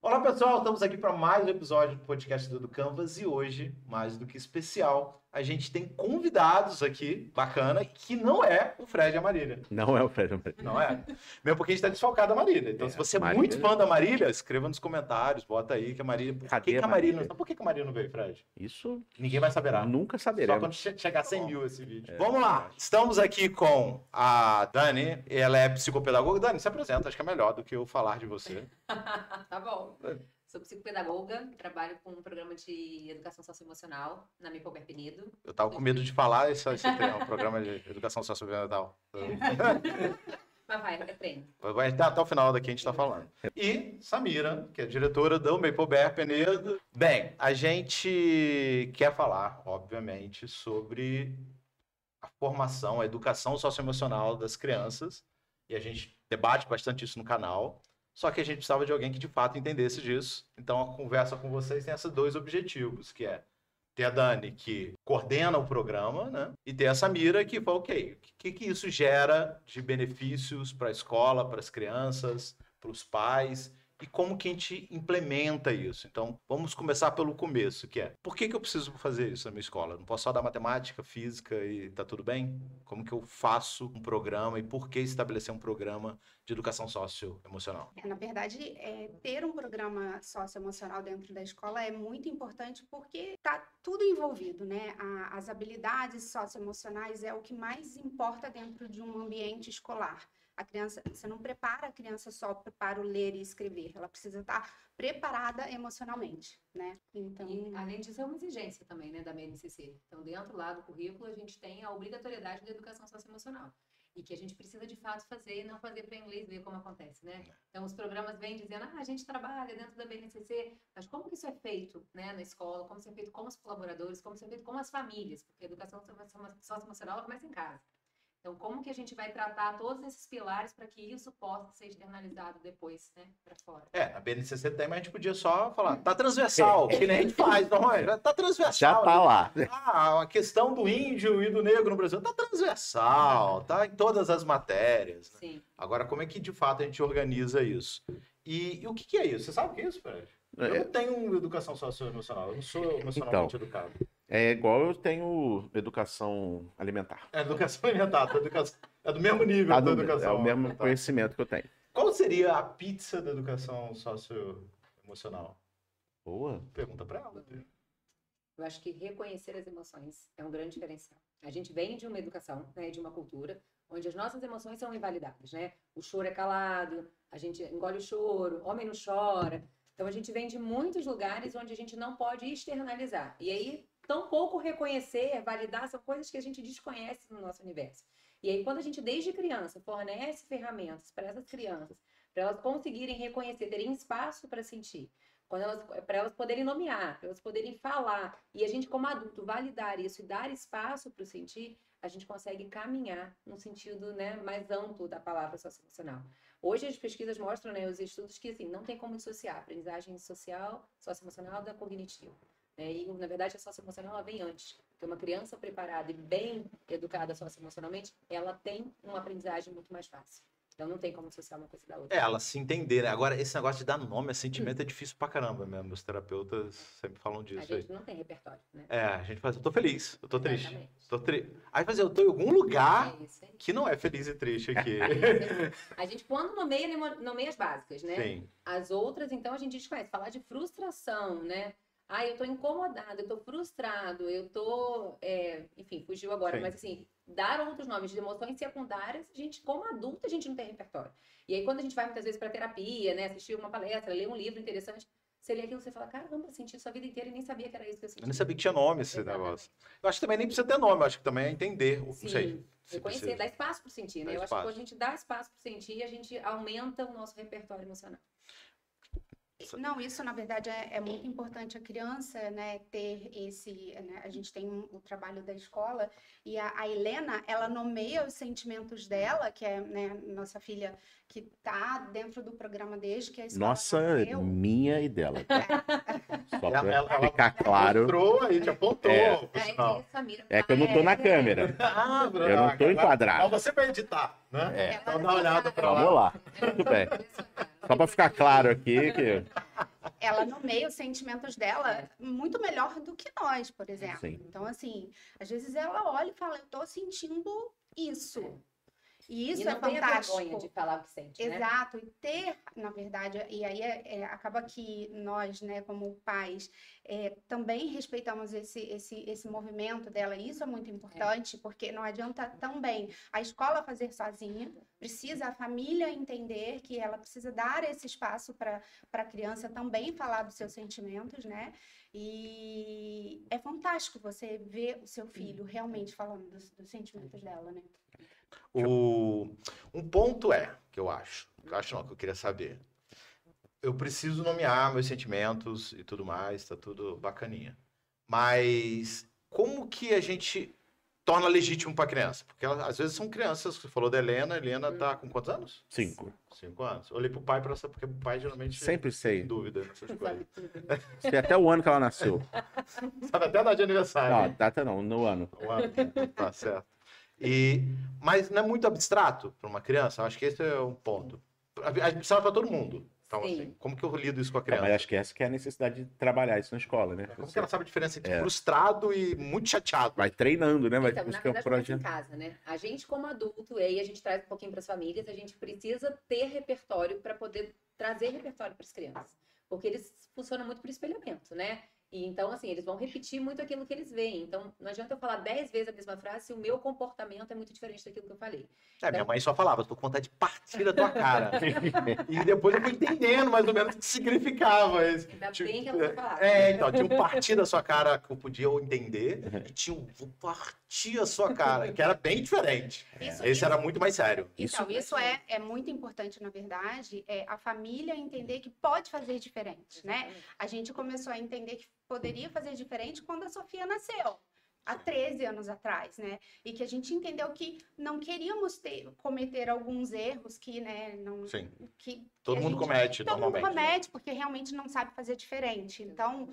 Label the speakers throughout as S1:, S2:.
S1: Olá pessoal, estamos aqui para mais um episódio do podcast do Canvas e hoje, mais do que especial, a gente tem convidados aqui, bacana, que não é o Fred e a Marília.
S2: Não é o Fred e a Marília.
S1: Não é. Mesmo porque a gente está desfalcado da Marília. Então, se você é muito fã da Marília, escreva nos comentários, bota aí que a Marília... Por que a Marília não veio, Fred?
S2: Isso...
S1: Ninguém vai saber.
S2: Nunca saberemos.
S1: Só quando chegar a 100 mil esse vídeo. Vamos lá. Estamos aqui com a Dani. Ela é psicopedagoga. Dani, se apresenta. Acho que é melhor do que eu falar de você.
S3: Tá bom. Sou psicopedagoga, trabalho com um programa de educação socioemocional na Maple Penedo.
S1: Eu tava com medo de falar esse um programa de educação socioemocional.
S3: Mas vai, é treino.
S1: Vai até o final daqui a gente tá falando. E Samira, que é diretora do Maple Penedo. Bem, a gente quer falar, obviamente, sobre a formação, a educação socioemocional das crianças. E a gente debate bastante isso no canal. Só que a gente precisava de alguém que de fato entendesse disso. Então a conversa com vocês tem esses dois objetivos, que é ter a Dani, que coordena o programa, né? E ter a Samira, que fala, ok, o que isso gera de benefícios para a escola, para as crianças, para os pais, e como que a gente implementa isso. Então, vamos começar pelo começo, que é, por que eu preciso fazer isso na minha escola? Eu não posso só dar matemática, física e tá tudo bem? Como que eu faço um programa e por que estabelecer um programa de educação socioemocional?
S4: Na verdade, ter um programa socioemocional dentro da escola é muito importante porque está tudo envolvido, né? As habilidades socioemocionais é o que mais importa dentro de um ambiente escolar. A criança, você não prepara a criança só para o ler e escrever, ela precisa estar preparada emocionalmente, né?
S3: Então... E, além disso, é uma exigência também, né, da BNCC. Então, dentro lá do currículo, a gente tem a obrigatoriedade da educação socioemocional. E que a gente precisa, de fato, fazer e não fazer para inglês ver como acontece, né? Então, os programas vêm dizendo, a gente trabalha dentro da BNCC, mas como que isso é feito, né, na escola? Como isso é feito com os colaboradores? Como isso é feito com as famílias? Porque a educação socioemocional começa em casa. Então, como que a gente vai tratar todos esses pilares para que isso possa ser externalizado depois, né, para fora?
S1: Na BNCC tem, mas a gente podia só falar, tá transversal, que nem a gente faz, normalmente, tá transversal.
S2: Já tá lá.
S1: A questão do índio e do negro no Brasil tá transversal, tá em todas as matérias. Né?
S3: Sim.
S1: Agora, como é que de fato a gente organiza isso? E o que é isso? Você sabe o que é isso, Fred? Eu não tenho educação socioemocional, eu não sou emocionalmente educado.
S2: É igual eu tenho educação alimentar.
S1: Educação alimentar, é do mesmo nível da educação.
S2: É o mesmo
S1: alimentar.
S2: conhecimento que eu tenho.
S1: Qual seria a pizza da educação socioemocional?
S2: Boa.
S1: Pergunta pra ela.
S3: Eu acho que reconhecer as emoções é um grande diferencial. A gente vem de uma educação, né, de uma cultura, onde as nossas emoções são invalidadas, né? O choro é calado, a gente engole o choro, homem não chora. Então, a gente vem de muitos lugares onde a gente não pode externalizar. E aí, tampouco reconhecer, validar, são coisas que a gente desconhece no nosso universo. E aí, quando a gente, desde criança, fornece ferramentas para essas crianças, para elas conseguirem reconhecer, terem espaço para sentir, para elas poderem nomear, para elas poderem falar, e a gente, como adulto, validar isso e dar espaço para o sentir, a gente consegue caminhar no sentido, né, mais amplo da palavra socioemocional. Hoje as pesquisas mostram, né, os estudos que assim, não tem como dissociar a aprendizagem social, socioemocional da cognitiva. Né? E, na verdade, a socioemocional ela vem antes. Porque uma criança preparada e bem educada socioemocionalmente, ela tem uma aprendizagem muito mais fácil. Então não tem como dissociar uma coisa da outra.
S1: Ela se entender, né? Agora, esse negócio de dar nome a sentimento é difícil pra caramba mesmo. Os terapeutas sempre falam disso.
S3: A gente não tem repertório, né?
S1: A gente faz, eu tô feliz, eu tô triste. Aí fazer, eu tô em algum lugar que não é feliz e triste aqui.
S3: A gente, quando nomeia as básicas, né?
S1: Sim.
S3: As outras, então, a gente desconhece. Falar de frustração, né? Eu tô incomodado, eu tô frustrado, eu tô... enfim, fugiu agora, mas assim, dar outros nomes de emoções secundárias, a gente, como adulto, a gente não tem repertório. E aí, quando a gente vai, muitas vezes, pra terapia, né? Assistir uma palestra, ler um livro interessante, você lê aquilo e você fala, caramba, senti isso a vida inteira e nem sabia que era isso que eu sentia.
S1: Eu nem sabia que tinha nome esse negócio. Eu acho que também nem precisa ter nome, eu acho que também é entender. Não sei.
S3: Reconhecer, dar espaço pro sentir, né? Eu acho que quando a gente dá espaço pro sentir, a gente aumenta o nosso repertório emocional.
S4: Não, isso na verdade é muito importante a criança, né, ter esse, né, a gente tem o trabalho da escola e a Helena, ela nomeia os sentimentos dela, que é, né, nossa filha que tá dentro do programa desde que a escola nasceu.
S2: Minha e dela. Tá? Só pra ficar claro.
S1: Mostrou, a gente apontou.
S2: É que eu não tô na câmera. Eu não tô enquadrado.
S1: Mas você vai editar, né? Então dá uma olhada pra lá.
S2: Vamos lá. Tudo bem. Só pra ficar claro aqui que...
S4: ela nomeia os sentimentos dela muito melhor do que nós, por exemplo.
S2: Sim.
S4: Então, assim, às vezes ela olha e fala, eu tô sentindo isso. E isso
S3: não
S4: é fantástico.
S3: Tem vergonha de falar o que sente, né?
S4: Exato. E ter, na verdade, e aí acaba que nós, né, como pais, também respeitamos esse movimento dela. E isso é muito importante, porque não adianta também a escola fazer sozinha, precisa a família entender que ela precisa dar esse espaço para a criança também falar dos seus sentimentos, né? E é fantástico você ver o seu filho realmente falando dos sentimentos dela, né?
S1: Um ponto que eu acho não, que eu queria saber. Eu preciso nomear meus sentimentos e tudo mais, tá tudo bacaninha. Mas como que a gente torna legítimo para criança? Porque às vezes são crianças, você falou da Helena, a Helena tá com quantos anos?
S2: 5.
S1: 5 anos. Olhei pro pai para saber, porque o pai geralmente
S2: sempre sei.
S1: Tem dúvida nessas coisas.
S2: Sei até o ano que ela nasceu.
S1: Sabe até a data de aniversário.
S2: Não, data não, no ano.
S1: O ano, tá certo. Mas não é muito abstrato para uma criança? Eu acho que esse é um ponto. Abstrato para todo mundo. Então, assim, como que eu lido isso com a criança?
S2: Mas acho que essa que é a necessidade de trabalhar isso na escola, né?
S1: Como que ela sabe a diferença entre frustrado e muito chateado?
S2: Vai treinando, né? Vai
S3: então, na verdade, começa em casa, né? A gente, como adulto, e aí a gente traz um pouquinho para as famílias, a gente precisa ter repertório para poder trazer repertório para as crianças. Porque eles funcionam muito por espelhamento, né? E então, assim, eles vão repetir muito aquilo que eles veem. Então, não adianta eu falar 10 vezes a mesma frase se o meu comportamento é muito diferente daquilo que eu falei. Então,
S1: minha mãe só falava, tô com vontade de partir da tua cara. E depois eu fui entendendo mais ou menos o que significava.
S3: Ainda bem que ela falava.
S1: Então, tinha um partir da sua cara que eu podia entender, e tinha um vou partir a sua cara, que era bem diferente. Esse era muito mais sério.
S4: Então, isso é muito importante, na verdade, a família entender que pode fazer diferente, né? A gente começou a entender que poderia fazer diferente quando a Sofia nasceu, há 13 anos atrás, né? E que a gente entendeu que não queríamos cometer alguns erros que, né, não...
S1: Sim.
S4: Que
S1: todo mundo comete, normalmente.
S4: Todo mundo comete, porque realmente não sabe fazer diferente. Então,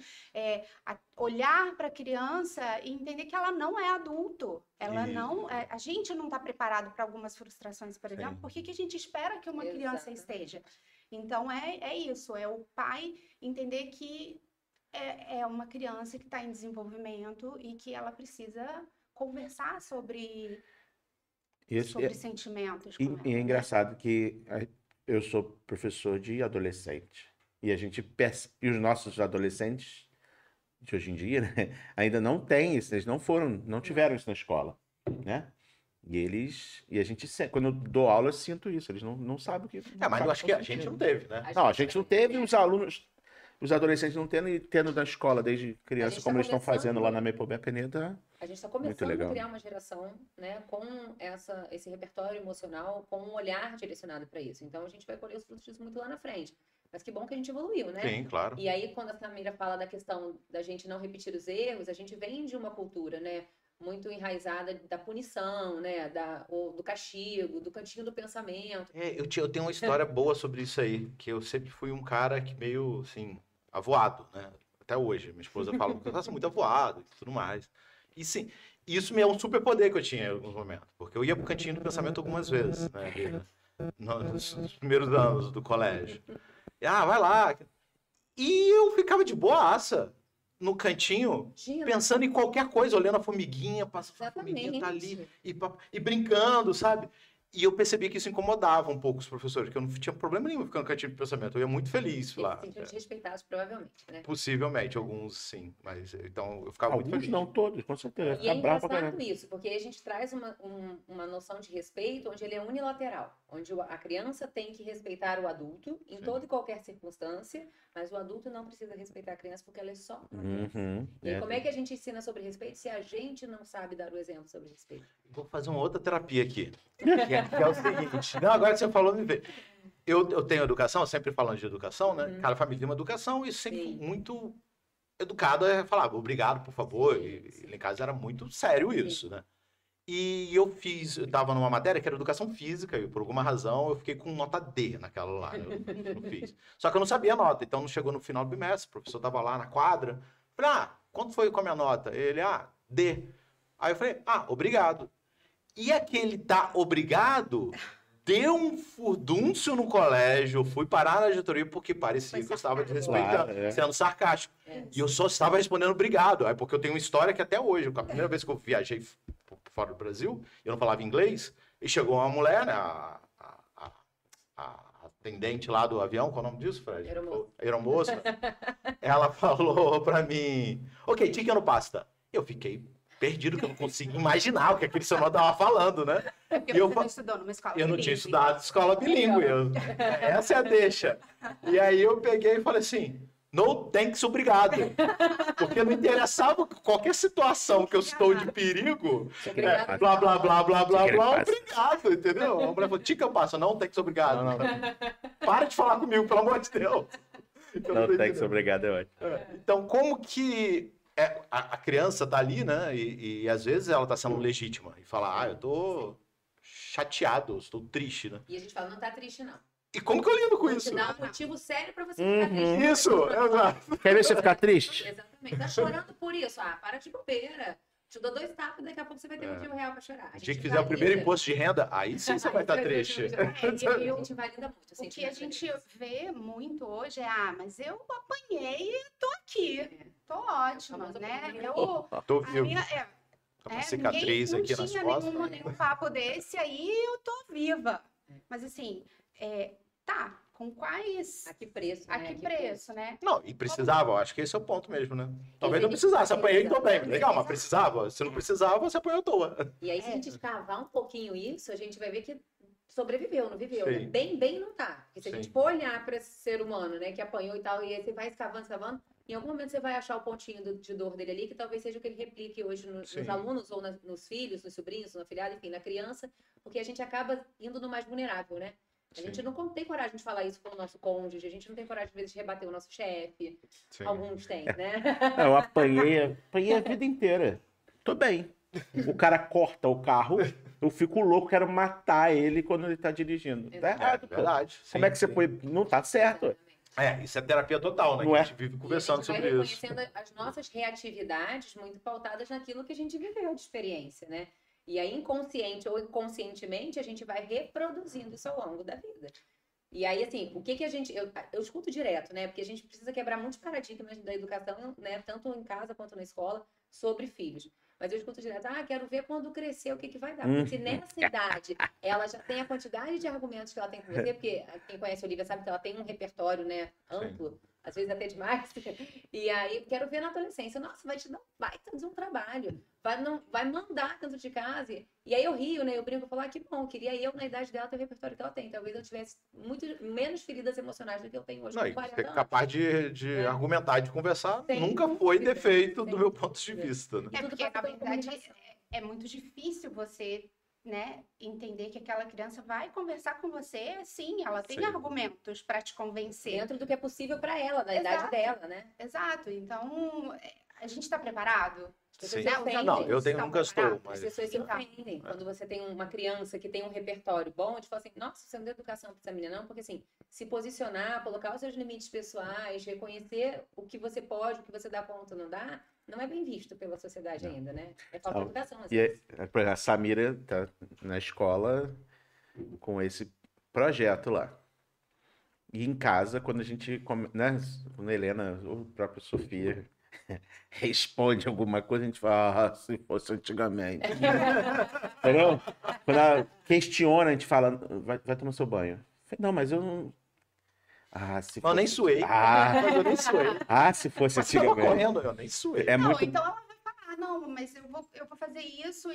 S4: olhar para a criança e entender que ela não é adulto. Ela não... a gente não está preparado para algumas frustrações, por exemplo. Por que a gente espera que uma criança esteja? Então, é isso. É o pai entender que é uma criança que está em desenvolvimento e que ela precisa conversar sobre sentimentos.
S2: E é engraçado que eu sou professor de adolescente. E a gente e os nossos adolescentes de hoje em dia, né, ainda não têm isso, eles não tiveram isso na escola, né? E a gente, quando eu dou aula, eu sinto isso, eles não sabem o que...
S1: mas eu acho que a gente não teve, né?
S2: Não, a gente não teve, os alunos... Os adolescentes não tendo na escola desde criança, como eles estão fazendo lá na Maple Bear Peneda.
S3: A gente está começando a criar uma geração, né, com esse repertório emocional, com um olhar direcionado para isso. Então, a gente vai colher os frutos disso muito lá na frente. Mas que bom que a gente evoluiu, né?
S1: Sim, claro.
S3: E aí, quando a Samira fala da questão da gente não repetir os erros, a gente vem de uma cultura, né, muito enraizada da punição, né, do castigo, do cantinho do pensamento.
S1: Eu tenho uma história boa sobre isso aí, que eu sempre fui um cara que meio, assim... avoado, né? Até hoje. Minha esposa fala que eu estava muito avoado e tudo mais. E sim, isso é um superpoder que eu tinha em alguns momentos. Porque eu ia pro cantinho do pensamento algumas vezes, né? Nos primeiros anos do colégio. Vai lá. E eu ficava de boaça no cantinho, pensando em qualquer coisa, olhando a formiguinha, passando a formiguinha, tá ali, e brincando, sabe? E eu percebi que isso incomodava um pouco os professores, que eu não tinha problema nenhum ficar no cantinho de pensamento. Eu ia muito feliz lá.
S3: Eles sentiam desrespeitados, provavelmente, né?
S1: Possivelmente, alguns sim. Mas então eu ficava muito feliz.
S2: Não todos, com certeza.
S3: E é engraçado isso, porque a gente traz uma noção de respeito onde ele é unilateral. Onde a criança tem que respeitar o adulto em toda e qualquer circunstância, mas o adulto não precisa respeitar a criança porque ela é só uma criança. E como é que a gente ensina sobre respeito se a gente não sabe dar o exemplo sobre respeito?
S1: Vou fazer uma outra terapia aqui. Que é o seguinte. Não, agora que você falou, me vê. Eu tenho educação, sempre falando de educação, né? Cada família tem uma educação e sempre muito educado a falar obrigado, por favor. E lá em casa era muito sério isso, né? E eu tava numa matéria que era educação física, e por alguma razão eu fiquei com nota D naquela lá, eu não fiz. Só que eu não sabia a nota, então não chegou no final do bimestre, o professor tava lá na quadra, falei, quanto foi com a minha nota? Ele, D. Aí eu falei, obrigado. E aquele obrigado deu um furdúncio no colégio, eu fui parar na diretoria porque parecia
S3: Foi
S1: que eu estava
S3: sarcástico.
S1: desrespeitando,
S2: Claro, é.
S1: sendo sarcástico.
S3: É.
S1: E eu só estava respondendo obrigado. Aí porque eu tenho uma história que até hoje, a primeira vez que eu viajei fora do Brasil, eu não falava inglês, e chegou uma mulher, né, a atendente lá do avião, qual é o nome disso, Fred?
S3: Aeromoça.
S1: Aeromoça. Ela falou pra mim, ok, chicken no pasta. Eu fiquei perdido, que eu não conseguia imaginar o que aquele seu nome tava falando, né?
S4: É porque
S1: E eu
S4: você
S1: fa-
S4: não estudou numa escola
S1: Eu não tinha
S4: bilíngue.
S1: estudado escola bilíngue. Essa é a deixa. E aí eu peguei e falei assim, no thanks, obrigado. Porque não interessava qualquer situação que eu estou de perigo,
S3: Obrigado.
S1: blá, blá, blá, blá, blá,
S2: Chicken
S1: blá,
S2: pasta.
S1: obrigado, entendeu? A mulher falou, tica, passa, não thanks, obrigado.
S2: Não, não.
S1: Para de falar comigo, pelo amor de Deus. Eu
S2: Não,
S1: tô
S2: thanks,
S1: entendendo.
S2: obrigado, é ótimo.
S1: Então, como que a criança tá ali, né? E às vezes ela tá sendo legítima e fala, eu tô chateado, estou triste, né?
S3: E a gente fala, não tá triste, não.
S1: E como que eu lido com
S3: Vou
S1: isso?
S3: te dar um motivo sério pra você ficar triste.
S1: Isso, exato.
S2: Quer ver você ficar triste?
S3: Exatamente. Tá chorando por isso. Ah, para de bobeira. Te dou 2 tapas e daqui a pouco você vai ter motivo real pra chorar. A
S1: O dia
S3: gente
S1: que fizer o primeiro
S3: valida.
S1: imposto de renda, aí sim você vai estar triste.
S3: E a gente valida muito.
S4: O que a gente vê muito hoje é, mas eu apanhei e tô aqui. Tô ótima,
S3: Famosa
S4: né?
S3: apanhei.
S1: Tô
S4: A
S1: vivo.
S4: minha,
S1: Tá uma cicatriz
S4: ninguém,
S1: aqui
S4: não
S1: nas
S4: tinha
S1: costas.
S4: nenhum papo desse aí, eu tô viva. Mas assim, tá, com quais...
S3: A que preço, né?
S4: A que preço, né?
S1: Não, e precisava, eu acho que esse é o ponto mesmo, né? Talvez não
S3: Sim.
S1: precisasse, apanhei e tô bem. Legal, mas precisava. Se não precisava, você apanhou à toa.
S3: E aí, se a gente escavar um pouquinho isso, a gente vai ver que sobreviveu, não viveu.
S1: Sim.
S3: Né? Bem não tá. Porque se a
S1: Sim.
S3: gente for olhar para esse ser humano, né, que apanhou e tal, e aí você vai escavando, em algum momento você vai achar o pontinho de dor dele ali, que talvez seja o que ele replique hoje nos
S1: Sim.
S3: alunos, ou nos filhos, nos sobrinhos, no afilhado, enfim, na criança, porque a gente acaba indo no mais vulnerável, né? A gente
S1: Sim.
S3: não tem coragem de falar isso com o nosso cônjuge, a gente não tem coragem, às vezes, de rebater o nosso chefe.
S1: Sim.
S3: Alguns têm, né?
S2: Eu apanhei a vida inteira. Tô bem. O cara corta o carro, eu fico louco, quero matar ele quando ele tá dirigindo. Tá
S1: É
S2: errado, pô.
S1: verdade.
S2: Como é que você
S1: sim.
S2: foi? Não tá certo.
S1: Isso é terapia total, né?
S2: Não
S1: Que
S2: é?
S1: a gente vive
S3: E
S1: conversando
S3: a gente vai
S1: sobre isso.
S3: reconhecendo as nossas reatividades muito pautadas naquilo que a gente viveu de experiência, né? E aí, inconsciente ou inconscientemente, a gente vai reproduzindo isso ao longo da vida. E aí, assim, o que a gente... Eu escuto direto, né? Porque a gente precisa quebrar muitos paradigmas da educação, né? Tanto em casa quanto na escola, sobre filhos. Mas eu escuto direto, quero ver quando crescer o que vai dar. Porque se nessa idade ela já tem a quantidade de argumentos que ela tem com você, porque quem conhece a Olivia sabe que ela tem um repertório, né, amplo, às vezes até demais. E aí, quero ver na adolescência, nossa, vai te dar um baita de um trabalho. Vai mandar dentro de casa. E aí eu rio, né? Eu brinco e falo, que bom, queria eu, na idade dela, ter o repertório que ela tem. Talvez eu tivesse muito menos feridas emocionais do que eu tenho hoje
S1: Não,
S3: com
S1: e
S3: 40
S1: ser
S3: anos.
S1: capaz de argumentar, de conversar,
S3: Sim.
S1: nunca foi
S3: Sim.
S1: defeito
S3: Sim.
S1: do meu ponto de vista, né?
S4: É
S3: Tudo
S4: porque,
S3: passa
S4: na
S3: pela
S4: verdade,
S3: comunicação.
S4: é muito difícil você, né, entender que aquela criança vai conversar com você, sim, ela tem
S1: Sim.
S4: argumentos para te convencer.
S3: Dentro do que é possível para ela, na
S4: Exato.
S3: idade dela, né?
S4: Exato. Então, a gente está preparado?
S3: As
S1: Sim.
S3: pessoas ofendem.
S1: Não, eu tenho,
S4: Estão
S1: nunca estou,
S4: preparados?
S1: mas...
S3: As pessoas se
S4: Então.
S3: ofendem. Quando você tem uma criança que tem um repertório bom, de falar assim, nossa, você não deu educação para essa menina, não, porque assim, se posicionar, colocar os seus limites pessoais, reconhecer o que você pode, o que você dá conta, não dá, não é bem visto pela sociedade ainda, né? É falta de educação. às
S2: E
S3: vezes.
S2: por exemplo, a Samira tá na escola com esse projeto lá. E em casa, quando a gente, né, quando a Helena, ou a própria Sofia, responde alguma coisa, a gente fala, se fosse antigamente. Entendeu? Quando ela questiona, a gente fala, vai tomar seu banho. Eu falei, não, mas eu não... se
S1: Não, eu nem
S2: fosse...
S1: suei. Mas eu nem suei.
S2: Se fosse
S1: Mas você tava
S2: antigamente.
S1: correndo, eu nem suei.
S2: É
S4: Não,
S2: muito...
S4: então ela vai falar, não, mas eu vou fazer isso,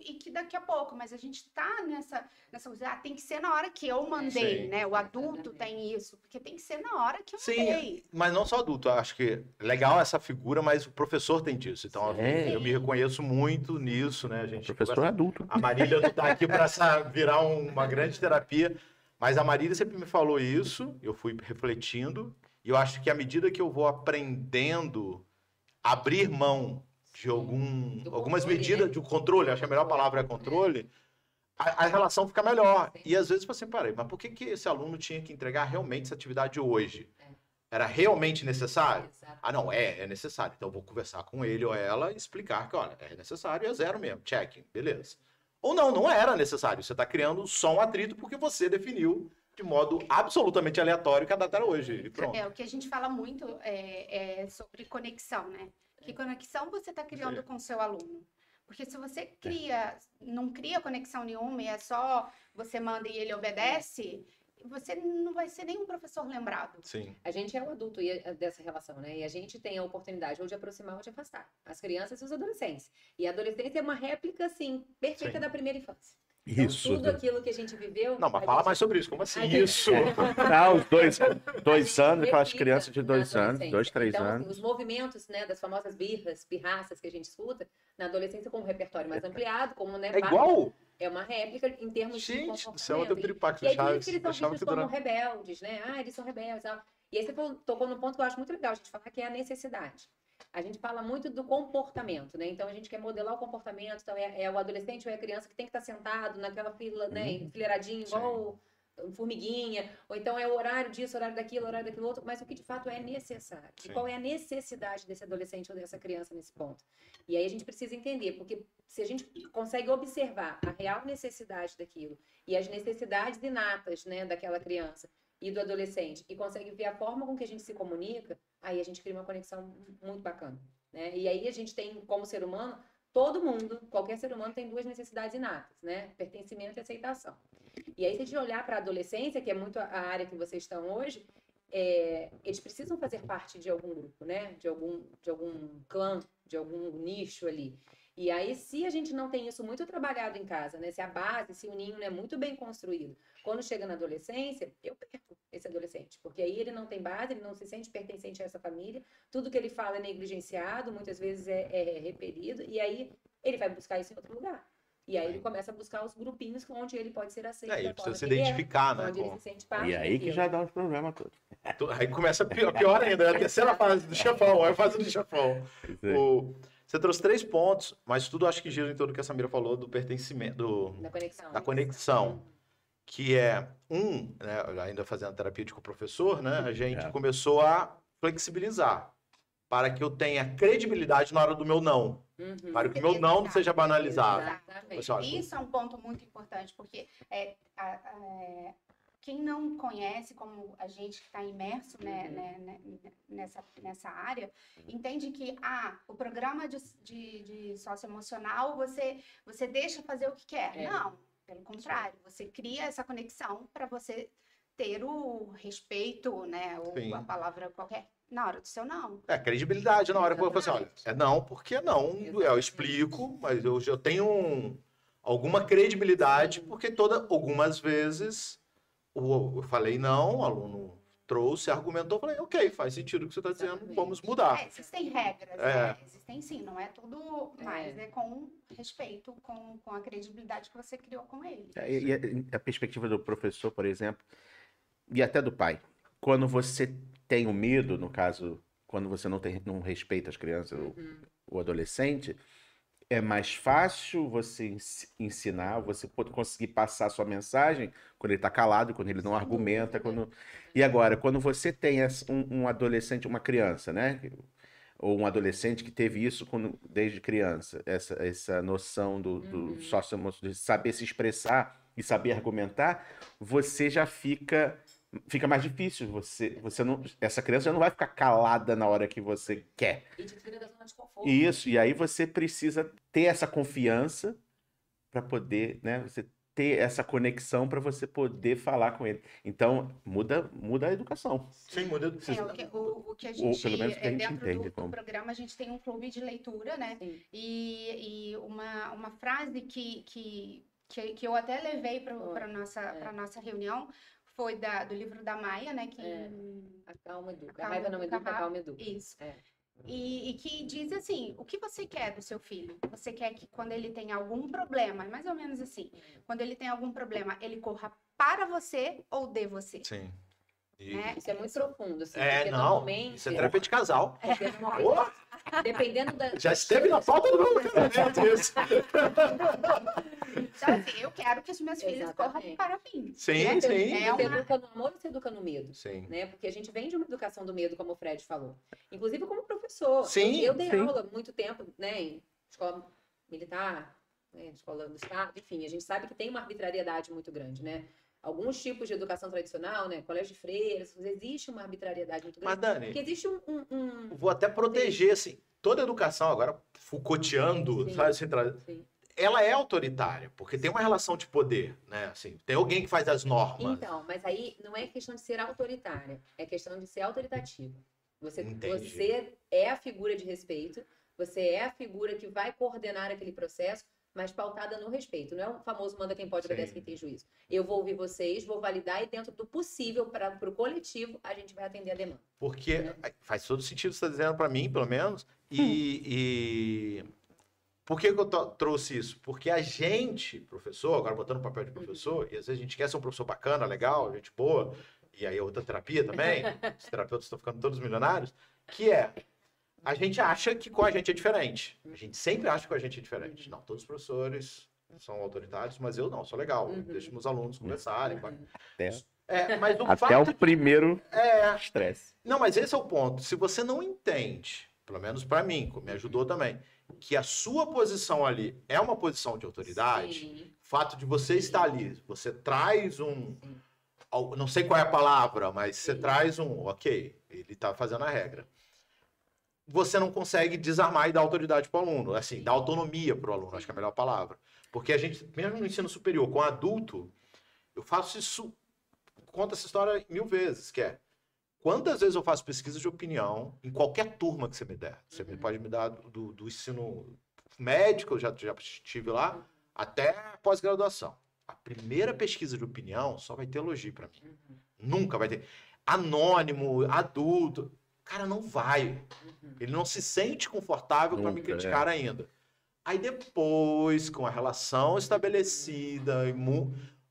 S4: e que daqui a pouco, mas a gente tá nessa coisa, tem que ser na hora que eu mandei,
S1: Sim.
S4: né? O adulto tem isso, porque tem que ser na hora que eu
S1: Sim,
S4: mandei.
S1: mas não só adulto. Eu acho que é legal essa figura, mas o professor tem disso. Então,
S2: É.
S1: eu me reconheço muito nisso, né? A
S2: O
S1: gente
S2: professor
S1: conversa-
S2: adulto.
S1: A Marília não tá aqui para virar uma grande terapia, mas a Marília sempre me falou isso, eu fui refletindo, e eu acho que à medida que eu vou aprendendo a abrir mão de algumas
S3: controle,
S1: medidas
S3: né?
S1: de controle, acho que a melhor palavra é controle, a relação fica melhor.
S3: Sim.
S1: E às vezes você parei, mas por que esse aluno tinha que entregar realmente essa atividade hoje? Era realmente necessário?
S3: Exato.
S1: Não, é necessário. Então eu vou conversar com ele ou ela e explicar que, olha, é necessário e é zero mesmo. Check, beleza. Ou não era necessário. Você está criando só um atrito porque você definiu de modo absolutamente aleatório que a data era hoje. E pronto.
S4: O que a gente fala muito é sobre conexão, né? Que conexão você está criando com o seu aluno? Porque se você não cria conexão nenhuma e é só você manda e ele obedece, você não vai ser nenhum professor lembrado.
S1: Sim.
S3: A gente é o adulto dessa relação, né? E a gente tem a oportunidade ou de aproximar ou de afastar. As crianças e os adolescentes. E a adolescência é uma réplica, assim, perfeita da primeira infância. Então,
S2: Isso.
S3: tudo aquilo que a gente viveu...
S1: Não, mas fala mais sobre isso. Como assim? Isso.
S2: Os 2 anos, aquelas crianças de 2 anos, 2, 3
S3: então,
S2: anos.
S3: Assim, os movimentos, né, das famosas pirraças que a gente escuta, na adolescência com um repertório mais ampliado, como, né,
S1: É igual?
S3: É uma réplica em termos de
S1: Gente,
S3: comportamento.
S1: do céu, eu tenho piripaque
S3: E aí,
S1: no
S3: por isso
S1: Chaves.
S3: que eles são
S1: Achava
S3: vistos
S1: que
S3: como
S1: durava.
S3: rebeldes, né? Ah, eles são rebeldes. Tal. E aí você tocou num ponto que eu acho muito legal a gente falar, que é a necessidade. A gente fala muito do comportamento, né? Então a gente quer modelar o comportamento. Então é o adolescente ou é a criança que tem que estar sentado naquela fila, né? Enfileiradinho, igual formiguinha. Ou então é o horário disso, horário daquilo outro. Mas o que de fato é necessário.
S1: Sim.
S3: E qual é a necessidade desse adolescente ou dessa criança nesse ponto? E aí a gente precisa entender, porque se a gente consegue observar a real necessidade daquilo e as necessidades inatas, né, daquela criança e do adolescente, e consegue ver a forma com que a gente se comunica, aí a gente cria uma conexão muito bacana, né? E aí a gente tem, como ser humano, todo mundo, qualquer ser humano tem 2 necessidades inatas, né? Pertencimento e aceitação. E aí se a gente olhar para a adolescência, que é muito a área que vocês estão hoje, eles precisam fazer parte de algum grupo, né? De algum clã, de algum nicho ali. E aí, se a gente não tem isso muito trabalhado em casa, né? Se a base, se o ninho não é muito bem construído, quando chega na adolescência, eu perco esse adolescente. Porque aí ele não tem base, ele não se sente pertencente a essa família, tudo que ele fala é negligenciado, muitas vezes é repelido, e aí ele vai buscar isso em outro lugar. E aí ele começa a buscar os grupinhos onde ele pode ser aceito.
S1: Ele precisa se identificar, né?
S3: Onde ele se sente parte
S2: E aí que
S3: daquilo.
S2: já dá os problemas todos.
S1: Aí começa pior ainda, é a terceira fase do chefão, é a fase do chefão. Você trouxe 3 pontos, mas tudo acho que gira em torno do que a Samira falou do pertencimento, da conexão. Que é, né, ainda fazendo terapia com o professor, né, a gente começou a flexibilizar para que eu tenha credibilidade na hora do meu não. Para que o meu não seja banalizado.
S4: Isso é um ponto muito importante, porque quem não conhece, como a gente que está imerso, né, nessa área, entende que o programa de socioemocional você deixa fazer o que quer. Não, pelo contrário, você cria essa conexão para você ter o respeito, né, ou a palavra qualquer, na hora do seu não.
S1: Credibilidade na hora que eu falo assim, olha, não, porque não, eu explico, mas eu tenho alguma credibilidade, porque algumas vezes eu falei não, o aluno trouxe, argumentou, falei, ok, faz sentido o que você está dizendo, vamos mudar.
S4: Existem regras, né? Existem sim, não é tudo mais, com respeito, com a credibilidade que você criou com ele.
S2: E a perspectiva do professor, por exemplo, e até do pai, quando você tem o medo, no caso, quando você não respeita as crianças, o adolescente, é mais fácil você ensinar, você conseguir passar a sua mensagem quando ele está calado, quando ele não argumenta. E agora, quando você tem um adolescente, uma criança, né? Ou um adolescente que teve isso desde criança, essa noção do socioemocional, de saber se expressar e saber argumentar, você já fica mais difícil. Você não, essa criança já não vai ficar calada na hora que você quer.
S3: E te tira da zona de conforto.
S2: Isso, e aí você precisa ter essa confiança para poder, né? Você ter essa conexão para você poder falar com ele. Então, muda a educação.
S1: Sim, muda.
S4: O que a gente,
S2: pelo menos que a gente
S4: dentro
S2: entende
S4: do programa, a gente tem um clube de leitura, né?
S3: Sim.
S4: E uma frase que eu até levei para nossa reunião foi do livro da Maia, né?
S3: A calma educa. A raiva não educa, a calma educa.
S4: Isso. E que diz assim, o que você quer do seu filho? Você quer que quando ele tem algum problema, mais ou menos assim, quando ele tem algum problema, ele corra para você ou de você?
S1: Sim.
S4: Né?
S3: Isso é muito profundo, assim,
S1: porque normalmente... Isso é terapia de casal.
S3: Dependendo da...
S1: Já esteve na pauta do meu casamento isso.
S4: Então, assim, eu quero que os meus filhos corram para mim.
S1: Sim,
S3: né?
S1: sim.
S3: Você educa no amor ou você educa no medo?
S1: Sim.
S3: Né? Porque a gente vem de uma educação do medo, como o Fred falou. Inclusive como professor.
S1: Sim,
S3: eu dei aula muito tempo, né, em escola militar, né, escola do Estado, enfim, a gente sabe que tem uma arbitrariedade muito grande, né? Alguns tipos de educação tradicional, né? Colégio de freiras, existe uma arbitrariedade muito
S1: Mas,
S3: grande.
S1: Dani,
S3: Porque existe
S1: vou até proteger, assim, toda educação, agora Foucaultiano,
S3: Sim,
S1: sabe, assim,
S3: sim.
S1: ela é autoritária, porque tem uma relação de poder, né? Assim, tem alguém que faz as normas.
S3: Então, mas aí não é questão de ser autoritária, é questão de ser autoritativa.
S1: Entendi.
S3: Você é a figura de respeito, você é a figura que vai coordenar aquele processo, mas pautada no respeito. Não é o famoso manda quem pode, obedece
S1: Sim.
S3: quem tem juízo. Eu vou ouvir vocês, vou validar e dentro do possível para o coletivo, a gente vai atender a demanda.
S1: Porque faz todo sentido o que você está dizendo para mim, pelo menos. E por que eu trouxe isso? Porque a gente, professor, agora botando o papel de professor, e às vezes a gente quer ser um professor bacana, legal, gente boa, e aí outra terapia também, os terapeutas estão ficando todos milionários, que é, a gente acha que com a gente é diferente. A gente sempre acha que com a gente é diferente. Não, todos os professores são autoritários, mas eu não, sou legal. Deixo meus alunos conversarem. Mas o
S2: Até
S1: fato
S2: o primeiro
S1: é...
S2: estresse.
S1: Não, mas esse é o ponto. Se você não entende, pelo menos para mim, me ajudou também, que a sua posição ali é uma posição de autoridade,
S3: Sim.
S1: o fato de você estar ali, você traz não sei qual é a palavra, mas você traz ok, ele está fazendo a regra. Você não consegue desarmar e dar autoridade para o aluno, assim, dar autonomia para o aluno, acho que é a melhor palavra. Porque a gente, mesmo no ensino superior, com adulto, eu faço isso, conto essa história 1000 vezes, que é, quantas vezes eu faço pesquisa de opinião em qualquer turma que você me der? Você pode me dar do ensino médico, eu já estive lá, até pós-graduação. A primeira pesquisa de opinião só vai ter elogio para mim. Nunca vai ter. Anônimo, adulto. Cara, não vai. Ele não se sente confortável para me criticar ainda. Aí depois, com a relação estabelecida,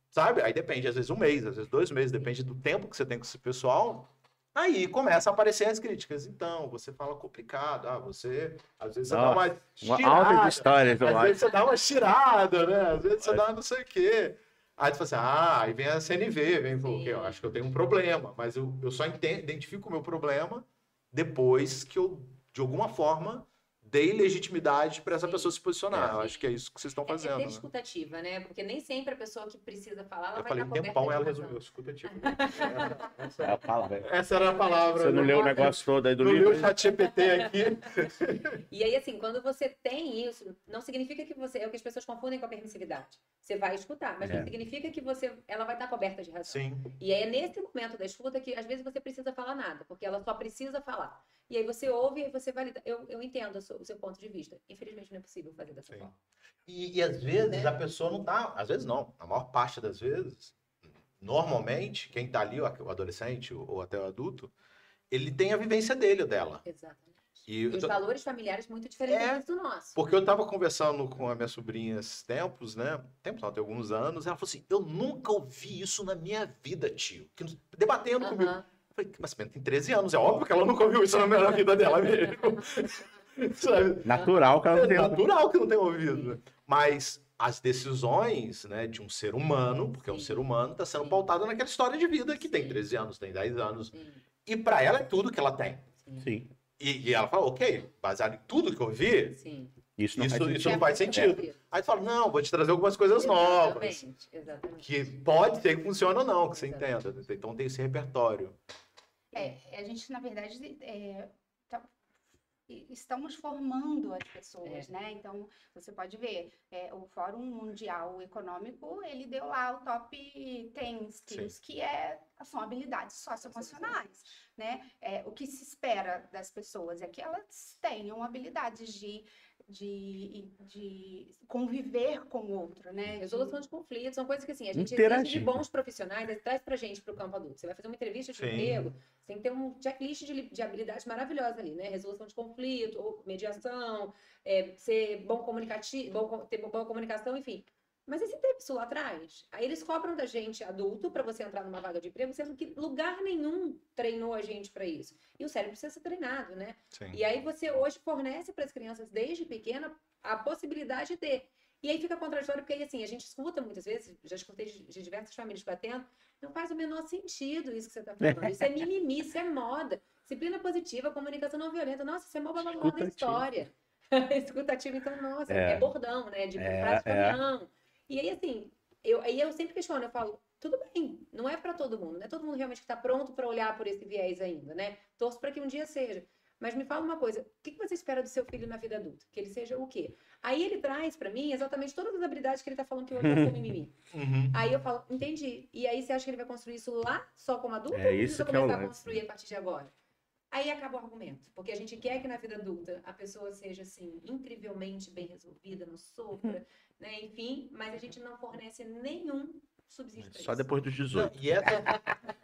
S1: sabe? Aí depende, às vezes 1 mês, às vezes 2 meses, depende do tempo que você tem com esse pessoal. Aí começa a aparecer as críticas. Então, você fala complicado. Você, às vezes, você dá uma tirada.
S2: Alta de histórias,
S1: às vezes você dá uma tirada, né? Às vezes você dá não sei o quê. Aí você fala assim, aí vem a CNV, vem, porque eu acho que eu tenho um problema. Mas eu só identifico o meu problema depois que eu, de alguma forma, dei legitimidade para essa pessoa se posicionar. Eu acho que é isso que vocês estão fazendo.
S3: É ter escutativa, né? Porque nem sempre a pessoa que precisa falar, ela
S1: Eu
S3: vai
S1: falei
S3: estar
S1: um
S3: coberta
S1: tempão,
S3: de
S1: ela
S3: razão.
S1: resolveu. Escutativa.
S2: É a palavra.
S1: Essa era a palavra.
S2: Você não leu o negócio todo aí do
S1: Não
S2: livro?
S1: leu o chat GPT aqui.
S3: E aí, assim, quando você tem isso, não significa que você... É o que as pessoas confundem com a permissividade. Você vai escutar, mas não significa que ela vai estar coberta de razão.
S1: Sim.
S3: E é nesse momento da escuta que, às vezes, você precisa falar nada, porque ela só precisa falar. E aí você ouve e aí você valida. Eu entendo o seu ponto de vista. Infelizmente, não é possível fazer dessa forma.
S1: E às vezes a pessoa não tá... Às vezes não. A maior parte das vezes, normalmente, quem tá ali, o adolescente ou até o adulto, ele tem a vivência dele ou dela.
S3: Exatamente.
S1: E
S3: os valores familiares muito diferentes do nosso.
S1: Porque eu tava conversando com a minha sobrinha esses tempos, né? Tempos não, tem alguns anos. Ela falou assim, eu nunca ouvi isso na minha vida, tio. Debatendo comigo. Eu falei, mas tem 13 anos, é óbvio que ela nunca ouviu isso na vida dela mesmo. Sabe?
S2: Natural que ela não tenha ouvido.
S1: Natural que não tenha ouvido. Mas as decisões, né, de um ser humano, porque é um ser humano, está sendo pautada naquela história de vida que tem 13 anos, tem 10 anos. E para ela é tudo que ela tem.
S2: Sim.
S1: E ela fala, ok, baseado em tudo que eu vi,
S2: isso
S1: não faz sentido. Aí tu fala, não, vou te trazer algumas coisas novas.
S3: Exatamente.
S1: Que pode ser que funcione ou não, que você entenda. Então tem esse repertório.
S4: A gente, na verdade, estamos formando as pessoas, né? Então, você pode ver, o Fórum Mundial Econômico, ele deu lá o top 10 skills, que são habilidades socioemocionais, né? O que se espera das pessoas é que elas tenham habilidades de conviver com o outro, né?
S3: Resolução de conflitos, são coisas que, assim, a gente
S2: interagir.
S3: exige de bons profissionais, traz pra gente pro campo adulto. Você vai fazer uma entrevista de emprego, você tem que ter um checklist de habilidades maravilhosas ali, né? Resolução de conflito, ou mediação, ser bom comunicativo, ter boa comunicação, enfim. Mas aí você teve isso lá atrás. Aí eles cobram da gente, adulto, para você entrar numa vaga de emprego, sendo que lugar nenhum treinou a gente para isso. E o cérebro precisa ser treinado, né?
S1: Sim.
S3: E aí você hoje fornece para as crianças, desde pequena, a possibilidade de... E aí fica contraditório, porque aí, assim, a gente escuta muitas vezes, já escutei de diversas famílias batendo, não faz o menor sentido isso que você está falando. Isso é mimimi, isso é moda. Disciplina positiva, comunicação não violenta. Nossa, isso é mó blá blá blá da história. Escutativa, então, nossa,
S2: É.
S3: é bordão, né? De
S2: É,
S3: frase
S2: é.
S3: caminhão. E aí, assim, aí eu sempre questiono, eu falo, tudo bem, não é para todo mundo, não é todo mundo realmente que está pronto para olhar por esse viés ainda, né? Torço para que um dia seja. Mas me fala uma coisa, o que você espera do seu filho na vida adulta? Que ele seja o quê? Aí ele traz para mim exatamente todas as habilidades que ele tá falando que hoje vai ser mimimi.
S1: Uhum.
S3: Aí eu falo, entendi. E aí você acha que ele vai construir isso lá só como adulto
S2: É
S3: ou
S2: isso
S3: precisa
S2: que é o
S3: começar a
S2: lance.
S3: construir a partir de agora? Aí acaba o argumento, porque a gente quer que na vida adulta a pessoa seja, assim, incrivelmente bem resolvida, não sofra, né, enfim, mas a gente não fornece nenhum subsídio para
S2: Só
S3: isso.
S2: depois dos
S1: Não,
S2: 18.
S1: e essa...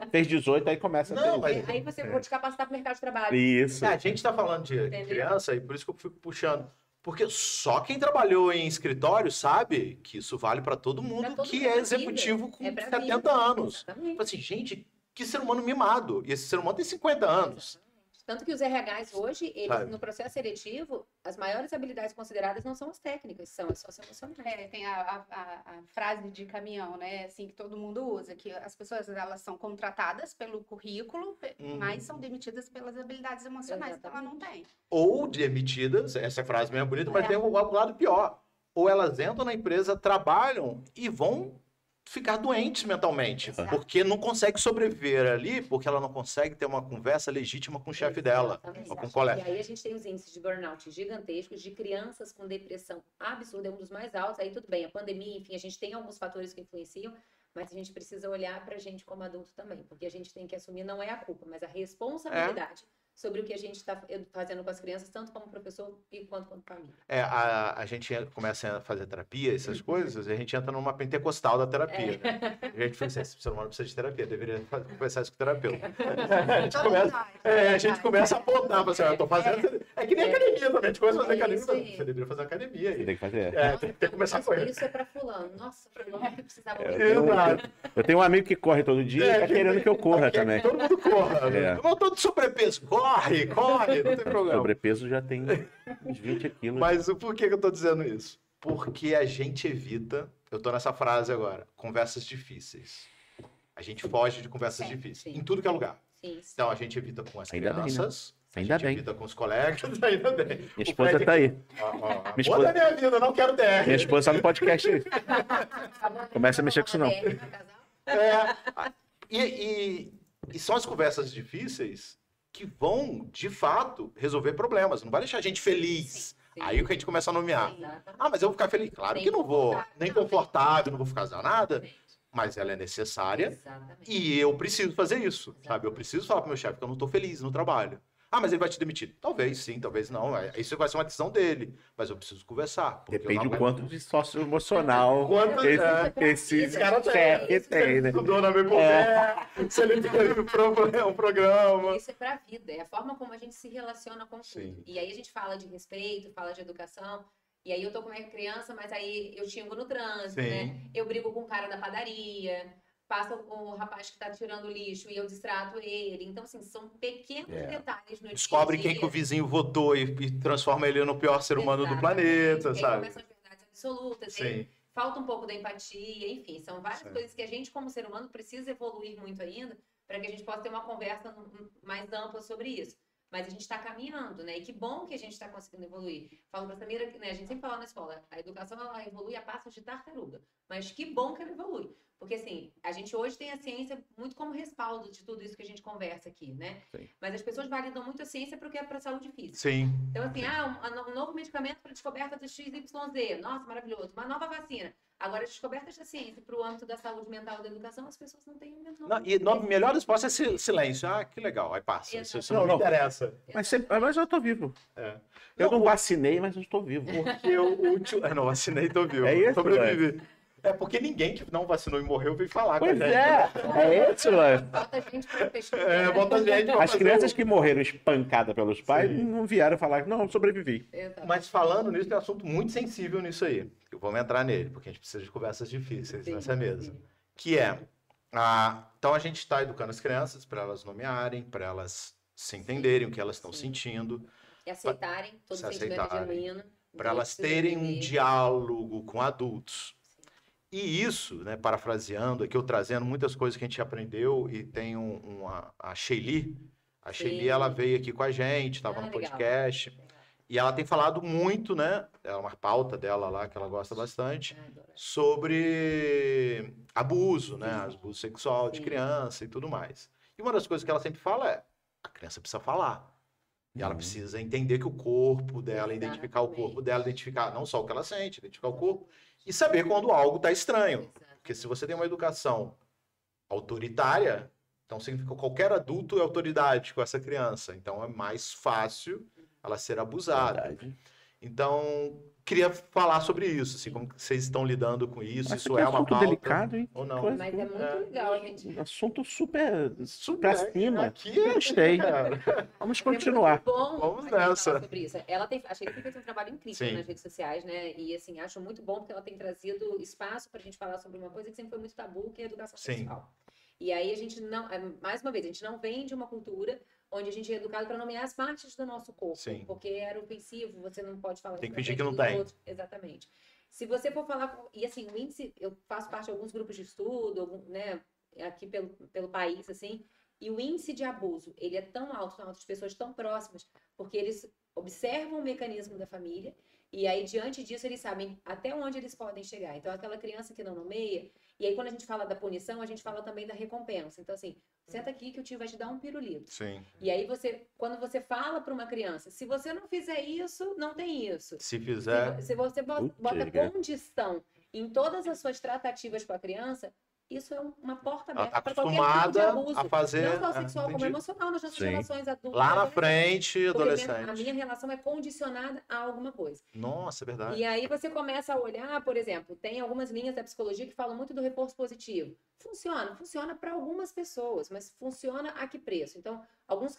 S2: Fez 18, aí começa a
S1: Não,
S2: ter.
S1: mas-
S3: Aí você vai te capacitar para o mercado de trabalho.
S2: Isso.
S1: A gente tá falando de
S3: Entendeu?
S1: criança e por isso que eu fico puxando. Porque só quem trabalhou em escritório sabe que isso vale para todo mundo
S3: Pra todo
S1: que
S3: mundo,
S1: é
S3: pra
S1: executivo
S3: vida.
S1: com
S3: É pra
S1: 70
S3: vida.
S1: anos.
S3: Exatamente.
S1: Tipo assim, gente, que ser humano mimado. E esse ser humano tem 50 anos.
S3: Tanto que os RHs hoje, eles,
S1: Sabe?
S3: no processo seletivo, as maiores habilidades consideradas não são as técnicas, são as socioemocionais.
S4: Tem a frase de caminhão, né? Assim, que todo mundo usa, que as pessoas elas são contratadas pelo currículo, mas são demitidas pelas habilidades emocionais que ela não tem.
S1: Ou demitidas, essa frase mesmo é bonita, mas tem o lado pior. Ou elas entram na empresa, trabalham e vão ficar doentes mentalmente.
S4: Exato.
S1: Porque não consegue sobreviver ali, porque ela não consegue ter uma conversa legítima com o chefe dela,
S3: Exatamente.
S1: ou com o colega.
S3: E aí a gente tem os índices de burnout gigantescos, de crianças com depressão absurda, é um dos mais altos. Aí tudo bem, a pandemia, enfim, a gente tem alguns fatores que influenciam, mas a gente precisa olhar pra gente como adulto também, porque a gente tem que assumir não é a culpa, mas a responsabilidade sobre o que a gente está fazendo com as crianças, tanto como professor e quanto como família.
S1: A gente começa a fazer terapia, essas coisas, e a gente entra numa pentecostal da terapia, né? A gente fala assim, esse ser humano precisa de terapia, deveria conversar isso com o terapeuta. A gente começa a apontar, assim, eu tô fazendo... É que nem academia também, a gente começa a fazer academia,
S3: isso aí.
S1: você deveria fazer academia aí.
S2: Tem que fazer.
S1: Tem que começar com ele.
S3: Isso é pra fulano. Nossa, fulano que precisava
S1: Exato.
S2: Eu tenho um amigo que corre todo dia e tá querendo que eu corra
S1: Quer
S2: também.
S1: que todo mundo corra.
S2: É.
S1: Eu não tô de sobrepeso, corre, não tem problema.
S2: Sobrepeso já tem uns 20 quilos.
S1: Mas o porquê que eu tô dizendo isso? Porque a gente evita, eu tô nessa frase agora, conversas difíceis. A gente foge de conversas
S3: Sim,
S1: difíceis,
S3: sim.
S1: em tudo que é lugar.
S3: Sim, sim.
S1: Então a gente evita com as
S2: Ainda bem, né?
S1: crianças,
S2: Ainda
S1: a gente
S2: bem.
S1: evita com os colegas, ainda bem.
S2: Minha esposa tá aí.
S1: Minha
S2: Minha esposa-
S1: da minha vida, eu não quero DR.
S2: Minha esposa tá no podcast aí. Começa a mexer com isso, não.
S1: É, e são as conversas difíceis que vão, de fato, resolver problemas. Não vai deixar a gente feliz.
S3: Sim.
S1: Aí que a gente começa a nomear.
S3: Exatamente.
S1: Ah, mas eu vou ficar feliz. Claro que não vou. Nem confortável, não vou ficar nada. Mas ela é necessária.
S3: Exatamente.
S1: E eu preciso fazer isso, sabe? Eu preciso falar pro meu chefe que eu não tô feliz no trabalho. Ah, mas ele vai te demitir. Talvez sim, talvez não. Isso vai ser uma decisão dele. Mas eu preciso conversar. porque eu
S2: Depende
S1: não
S2: do
S1: aguento.
S2: quanto de sócio emocional
S1: Quanto-
S2: esse
S1: cara tem.
S2: chefe tem, né?
S1: Estudou na Bepolé, se ele teve um programa.
S3: Isso é pra vida, é a forma como a gente se relaciona com tudo.
S1: Sim.
S3: E aí a gente fala de respeito, fala de educação. E aí eu tô com uma criança, mas aí eu xingo no trânsito,
S1: Sim.
S3: né? Eu brigo com o cara da padaria, passa o rapaz que tá tirando lixo e eu distrato ele. Então, assim, são pequenos detalhes no
S1: Descobre
S3: dia a
S1: quem
S3: dia.
S1: que o vizinho votou e transforma ele no pior ser humano do
S3: Exatamente.
S1: planeta,
S3: E aí
S1: sabe?
S3: começam as verdades absolutas. e aí
S1: Sim.
S3: falta um pouco da empatia, enfim, são várias
S1: Sim.
S3: coisas que a gente, como ser humano, precisa evoluir muito ainda para que a gente possa ter uma conversa mais ampla sobre isso. Mas a gente está caminhando, né? E que bom que a gente está conseguindo evoluir. Falo para a Samira que, né, a gente sempre fala na escola, a educação ela evolui a passos de tartaruga. Mas que bom que ela evolui. Porque, assim, a gente hoje tem a ciência muito como respaldo de tudo isso que a gente conversa aqui, né?
S2: Sim.
S3: Mas as pessoas validam muito a ciência porque é para a saúde física.
S1: Sim.
S3: Então, assim, um novo medicamento para descoberta do XYZ. Nossa, maravilhoso. Uma nova vacina. Agora, as descobertas da ciência para o âmbito da saúde mental e da educação, as pessoas não têm o menor...
S1: Não, e a melhor resposta é silêncio. Ah, que legal. Aí passa. Isso não me
S2: Não.
S1: interessa.
S2: Mas eu tô vivo.
S1: É.
S2: Eu não vacinei, mas eu estou vivo.
S1: Porque o tio... Eu não vacinei, tô vivo.
S2: É isso,
S1: Sobrevivi. É porque ninguém que não vacinou e morreu veio falar
S2: Pois
S1: com a gente.
S2: é isso, mano.
S3: Falta gente para pesquisa.
S1: Bota gente pra
S2: As
S1: fazer
S2: crianças que morreram espancadas pelos pais
S1: Sim.
S2: não vieram falar, não, sobrevivi.
S3: Exato.
S1: Mas falando nisso, tem um assunto muito sensível nisso aí. Eu vou entrar nele, porque a gente precisa de conversas difíceis
S3: Sim,
S1: nessa mesa.
S3: sim.
S1: Que é, então a gente está educando as crianças para elas nomearem, para elas se entenderem o que elas estão
S3: Sim.
S1: sentindo,
S3: E aceitarem, todo
S1: Se
S3: sentimento
S1: aceitarem.
S3: genuíno.
S1: para elas terem um diálogo com adultos. E isso, né, parafraseando, aqui eu trazendo muitas coisas que a gente aprendeu e tem a Sheili. A Sheili,
S3: Sim.
S1: ela veio aqui com a gente, estava
S3: Ah,
S1: no
S3: legal.
S1: podcast. E ela tem falado muito, né? É uma pauta dela lá que ela gosta bastante, sobre abuso, né? Abuso sexual de
S3: Sim.
S1: criança e tudo mais. E uma das coisas que ela sempre fala é: a criança precisa falar. E ela precisa entender que o corpo dela, identificar o corpo dela, identificar não só o que ela sente, identificar o corpo, e saber quando algo está estranho. Porque se você tem uma educação autoritária, então significa que qualquer adulto é autoridade com essa criança. Então é mais fácil ela ser abusada.
S2: Verdade.
S1: Então, queria falar sobre isso, assim, como que vocês estão lidando com isso,
S2: Mas
S1: isso
S2: aqui
S1: é uma
S2: assunto
S1: pauta
S2: delicado, hein?
S1: ou não?
S2: Coisa-
S3: Mas é muito legal a gente.
S2: Um assunto super
S1: Super,
S2: pra cima.
S1: aqui,
S2: Gostei.
S1: cara.
S2: Vamos
S3: É
S2: continuar.
S3: muito bom
S1: Vamos
S3: a gente falar
S1: nessa.
S3: sobre isso. Achei que tem feito um trabalho incrível
S1: Sim.
S3: nas redes sociais, né? E assim, acho muito bom porque ela tem trazido espaço para a gente falar sobre uma coisa que sempre foi muito tabu, que é a educação
S1: Sim.
S3: sexual. E aí a gente não, mais uma vez, a gente não vem de uma cultura onde a gente é educado para nomear as partes do nosso corpo,
S1: Sim.
S3: porque era ofensivo, você não pode falar
S1: Tem
S3: isso
S1: que
S3: na
S1: fingir
S3: frente
S1: que não
S3: dos
S1: tem.
S3: outros. Exatamente. Se você for falar, e assim, o índice, eu faço parte de alguns grupos de estudo, né, aqui pelo país, assim, e o índice de abuso, ele é tão alto de pessoas tão próximas, porque eles observam o mecanismo da família, e aí, diante disso, eles sabem até onde eles podem chegar. Então, aquela criança que não nomeia, e aí, quando a gente fala da punição, a gente fala também da recompensa. Então, assim, senta aqui que o tio vai te dar um pirulito.
S1: Sim.
S3: E aí, quando você fala para uma criança, se você não fizer isso, não tem isso.
S1: Se fizer,
S3: Se você bota
S2: Chega.
S3: condição em todas as suas tratativas com a criança, isso é uma porta
S1: ela
S3: aberta
S1: está
S3: para qualquer tipo de
S1: acostumada
S3: abuso.
S1: a fazer.
S3: Não só sexual, como
S1: entendi.
S3: emocional nas nossas
S2: Sim.
S3: relações adultas.
S1: Lá na
S3: adolescentes.
S1: frente,
S3: Porque
S1: adolescente.
S3: a minha relação é condicionada a alguma coisa.
S1: Nossa, é verdade.
S3: E aí você começa a olhar, por exemplo, tem algumas linhas da psicologia que falam muito do reforço positivo. Funciona para algumas pessoas, mas funciona a que preço? Então, alguns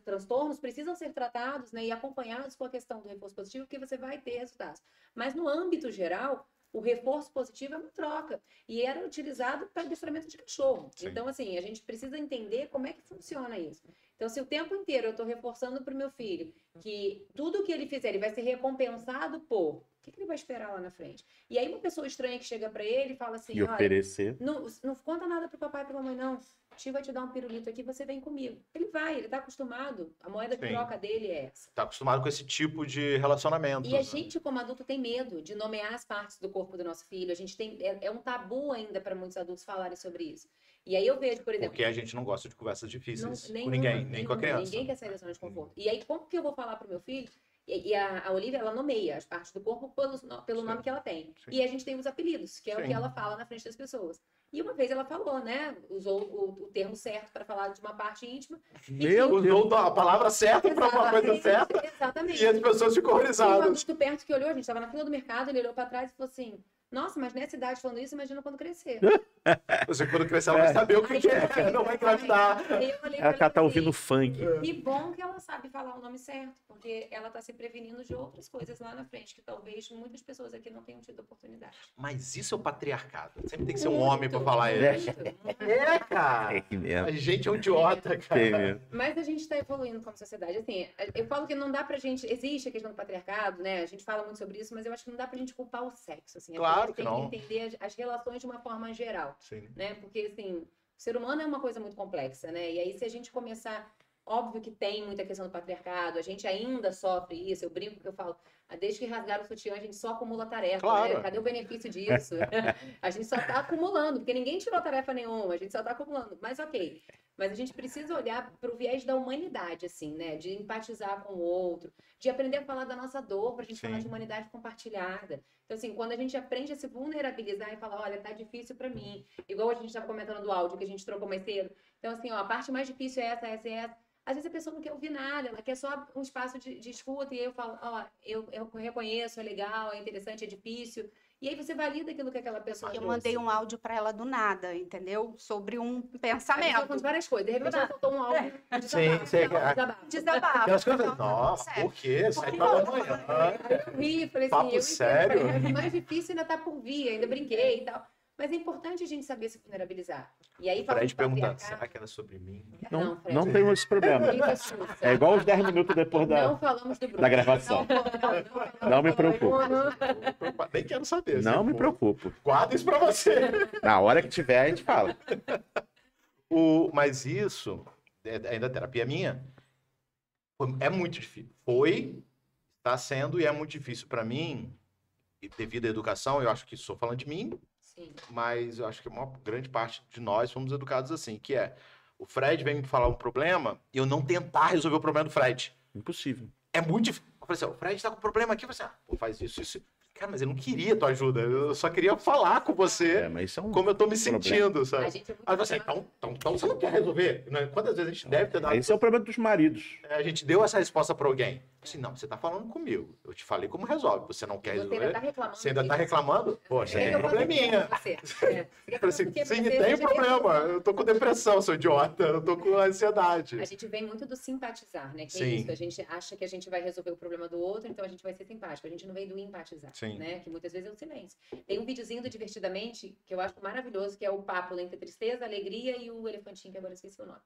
S3: transtornos precisam ser tratados, né, e acompanhados com a questão do reforço positivo, porque você vai ter resultados. Mas no âmbito geral, o reforço positivo é uma troca. E era utilizado para adestramento de cachorro.
S1: Sim.
S3: Então, assim, a gente precisa entender como é que funciona isso. Então, se o tempo inteiro eu estou reforçando para o meu filho que tudo que ele fizer, ele vai ser recompensado por... O que ele vai esperar lá na frente? E aí uma pessoa estranha que chega para ele e fala assim,
S2: E
S3: olha,
S2: oferecer.
S3: não conta nada pro papai e pra mamãe, não. O tio vai te dar um pirulito aqui, você vem comigo. Ele tá acostumado. A moeda de
S1: Sim.
S3: troca dele é essa.
S1: Tá acostumado com esse tipo de relacionamento.
S3: E a gente, como adulto, tem medo de nomear as partes do corpo do nosso filho. A gente tem... É um tabu ainda para muitos adultos falarem sobre isso. E aí eu vejo, por exemplo...
S1: Porque a gente não gosta de conversas difíceis com
S3: nenhuma,
S1: ninguém, nem com a
S3: nenhuma.
S1: criança.
S3: Ninguém quer sair da zona de conforto. E aí, como que eu vou falar pro meu filho? E a Olivia, ela nomeia as partes do corpo pelo
S1: Sim.
S3: nome que ela tem.
S1: Sim.
S3: E a gente tem os apelidos, que é o
S1: Sim.
S3: que ela fala na frente das pessoas. E uma vez ela falou, né? Usou o termo certo para falar de uma parte íntima.
S2: Meu Deus.
S1: Usou a palavra certa para uma coisa certa
S3: Exatamente.
S1: e as pessoas ficam
S3: Tinha um
S1: horrorizadas.
S3: adulto perto que olhou, a gente estava na fila do mercado, ele olhou para trás e falou assim: nossa, mas nessa idade falando isso, imagina quando crescer.
S1: Você, quando crescer, ela vai saber o que é. Não vai engravidar.
S3: Aí eu olhei pra
S2: Ela
S3: ele
S2: tá
S3: e
S2: ouvindo
S3: falei,
S2: funk.
S3: que bom que ela sabe falar o nome certo, porque ela tá se prevenindo de outras coisas lá na frente, que talvez muitas pessoas aqui não tenham tido oportunidade.
S1: Mas isso é o patriarcado. Sempre tem que ser um homem para falar isso.
S3: Muito.
S1: É, cara.
S2: É mesmo.
S1: A gente é um idiota,
S2: É
S1: cara.
S2: mesmo.
S3: Mas a gente está evoluindo como sociedade. Assim, eu falo que não dá pra gente. Existe a questão do patriarcado, né? A gente fala muito sobre isso, mas eu acho que não dá pra gente culpar o sexo. Assim.
S1: Claro
S3: a gente
S1: que
S3: tem
S1: não.
S3: que entender as relações de uma forma geral,
S1: Sim.
S3: né? Porque, assim, o ser humano é uma coisa muito complexa, né? E aí, se a gente começar. Óbvio que tem muita questão do patriarcado, a gente ainda sofre isso. Eu brinco que eu falo, desde que rasgaram o sutiã, a gente só acumula tarefa,
S1: Claro.
S3: né? Cadê o benefício disso? A gente só tá acumulando, porque ninguém tirou tarefa nenhuma, a gente só tá acumulando. Mas ok. Mas a gente precisa olhar para o viés da humanidade, assim, né? De empatizar com o outro, de aprender a falar da nossa dor, para a gente
S1: Sim.
S3: falar de humanidade compartilhada. Então, assim, quando a gente aprende a se vulnerabilizar e falar, olha, tá difícil para mim. Igual a gente estava comentando do áudio que a gente trocou mais cedo. Então, assim, ó, a parte mais difícil é essa, e essa. Às vezes a pessoa não quer ouvir nada, ela quer só um espaço de escuta, e aí eu falo, ó, eu reconheço, é legal, é interessante, é difícil. E aí você valida aquilo que aquela pessoa
S4: Eu
S3: trouxe.
S4: mandei um áudio para ela do nada, entendeu? Sobre um
S3: A pessoa
S4: pensamento.
S3: conta várias coisas, de repente ela soltou um áudio de
S1: Sim, sim.
S3: desabafo.
S4: Desabafo.
S1: Aquelas coisas.
S4: Então,
S1: Nossa,
S4: sério.
S1: por quê? 7 horas da manhã.
S3: Aí eu ri, falei assim,
S1: Papo
S3: eu entendo,
S1: sério?
S3: falei, o mais difícil ainda tá por vir, ainda brinquei e tal. Mas é importante a gente saber se vulnerabilizar. E aí, falando
S1: Fred
S3: de
S1: perguntando,
S3: patriarcado-
S1: será que era sobre mim?
S2: Não,
S3: Fred,
S2: não tem esse problema.
S3: fica sussa.
S2: É igual os 10 minutos depois
S3: Não
S2: da.
S3: falamos do Bruno.
S2: da gravação. Não me preocupo.
S1: Nem quero saber.
S2: Não
S1: se
S2: me
S1: for.
S2: preocupo.
S1: Guarda isso pra você.
S2: Na hora que tiver, a gente fala.
S1: Mas isso, ainda a terapia minha, é muito difícil. Foi Tá sendo, e é muito difícil para mim, e devido à educação, eu acho que estou falando de mim,
S3: Sim.
S1: mas eu acho que uma grande parte de nós fomos educados assim, que é, o Fred vem me falar um problema e eu não tentar resolver o problema do Fred.
S2: Impossível.
S1: É muito difícil. Eu falei assim, o Fred tá com problema aqui, você, pô, faz isso, isso. Cara, mas eu não queria tua ajuda, eu só queria falar com você
S2: Mas isso é um
S1: como eu tô me
S2: problema.
S1: sentindo, sabe?
S3: A gente é muito
S1: Aí você, então você não quer resolver? Né? Quantas vezes a gente deve ter dado...
S2: Esse é o problema dos maridos.
S1: A gente deu essa resposta para alguém. Assim, não, você tá falando comigo. Eu te falei como resolve. Você não quer
S3: Você ainda
S1: resolver?
S3: tá reclamando.
S1: Você ainda tá
S3: disso.
S1: reclamando? Poxa,
S3: É,
S1: tem
S3: eu faço
S1: probleminha.
S3: aqui com você. É.
S1: Eu falei assim,
S3: Porque
S1: sim,
S3: você
S1: tem
S3: já
S1: problema. Eu tô com depressão, seu idiota. Eu tô com ansiedade.
S3: A gente vem muito do simpatizar, né? Que
S1: Sim.
S3: é isso. A gente acha que a gente vai resolver o problema do outro, então a gente vai ser simpático. A gente não vem do empatizar,
S1: Sim.
S3: né? Que muitas vezes é o silêncio. Tem um videozinho do Divertidamente que eu acho maravilhoso, que é o papo entre tristeza, alegria e o elefantinho, que agora eu esqueci o nome.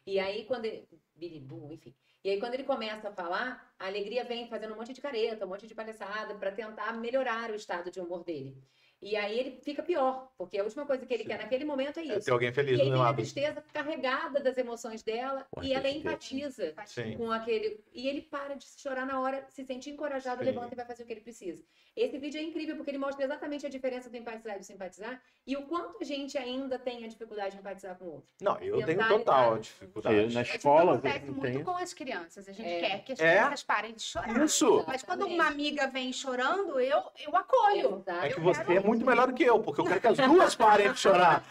S3: E aí, quando ele... Billy Boo, enfim. E aí, quando ele começa a falar, a alegria vem fazendo um monte de careta, um monte de palhaçada, para tentar melhorar o estado de humor dele. E aí ele fica pior, porque a última coisa que ele quer naquele momento é
S1: É
S3: isso.
S1: ter alguém feliz
S3: E aí
S1: do meu
S3: vem a
S1: lado.
S3: tristeza carregada das emoções dela,
S2: Pô,
S3: e ela
S2: tristeza.
S3: empatiza
S1: Sim.
S3: com aquele... E ele para de chorar na hora, se sente encorajado,
S1: Sim.
S3: levanta e vai fazer o que ele precisa. Esse vídeo é incrível, porque ele mostra exatamente a diferença do empatizar e do simpatizar, e o quanto a gente ainda tem a dificuldade de empatizar com o outro.
S1: Não, eu tenho
S3: Tentar
S1: total
S3: lidar.
S1: dificuldade.
S2: Na
S4: Isso
S2: escola,
S4: acontece
S2: não
S4: muito
S2: tem.
S4: com as crianças. A gente
S3: É.
S4: quer que as
S1: É.
S4: crianças parem de chorar.
S1: Isso.
S4: Mas quando
S3: Exatamente.
S4: uma amiga vem chorando, eu acolho.
S3: Exato.
S1: É que
S4: Eu
S1: você
S4: quero
S1: é muito melhor do que eu, porque eu quero que as duas parem de chorar.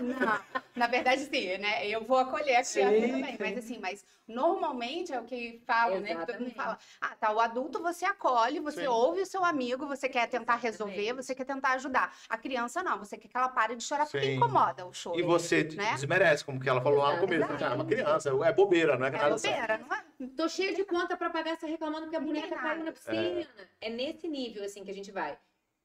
S4: Não, na verdade, sim, né? Eu vou acolher a criança
S1: Sim,
S4: também. Mas assim, mas normalmente é o que falam, né? Que todo mundo
S3: Exatamente.
S4: fala. Ah, tá, o adulto você acolhe, você
S1: Sim.
S4: ouve o seu amigo, você quer tentar resolver,
S3: Exatamente.
S4: você quer tentar ajudar. A criança não, você quer que ela pare de chorar porque
S1: Sim.
S4: incomoda o choro.
S1: E você
S4: Né?
S1: desmerece, como que ela falou lá no começo.
S3: Exatamente.
S1: Ah, é uma criança, é bobeira, não é
S4: É
S1: nada
S4: bobeira, não é?
S3: Tô cheia de conta pra pagar, você reclamando que a
S4: Não
S3: boneca
S4: tem
S3: caiu na
S4: nada.
S3: piscina. É nesse nível, assim, que a gente vai.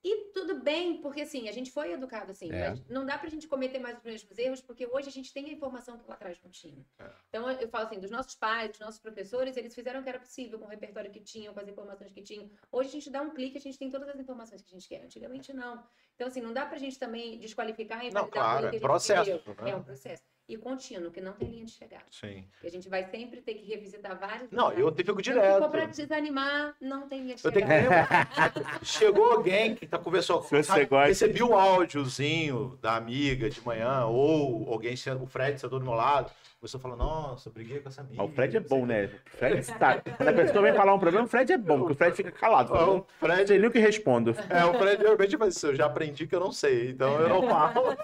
S3: E tudo bem, porque assim, a gente foi educado assim,
S2: É.
S3: mas não dá pra gente cometer mais os mesmos erros, porque hoje a gente tem a informação que lá atrás não tinha.
S1: É.
S3: Então eu falo assim, dos nossos pais, dos nossos professores, eles fizeram o que era possível com o repertório que tinham, com as informações que tinham. Hoje a gente dá um clique, a gente tem todas as informações que a gente quer. Antigamente não. Então assim, não dá pra gente também desqualificar e
S1: Não,
S3: invalidar
S1: claro,
S3: tudo
S1: é
S3: que a gente
S1: processo,
S3: viveu.
S1: né?
S3: É um processo. E contínuo, que não tem linha de chegada.
S1: Sim.
S3: Que a gente vai sempre ter que revisitar vários
S1: Não,
S3: lugares.
S1: eu fico
S3: Então, se
S1: direto.
S3: for pra desanimar, não tem linha de
S1: Eu tenho
S3: chegada.
S1: que Chegou alguém que conversou com
S2: Você gosta.
S1: recebi um áudiozinho da amiga de manhã, ou alguém, o Fred sentou do meu lado, começou a falar, nossa, eu briguei com essa amiga.
S2: Mas o Fred é
S1: não sei
S2: bom,
S1: o
S2: né? O Fred tá. Quando a pessoa vem falar um problema, o Fred é bom, porque o Fred fica calado.
S1: quê. O
S2: Não
S1: Fred,
S2: sei nem o que respondo.
S1: o Fred realmente faz isso, eu já aprendi que eu não sei, então eu não falo,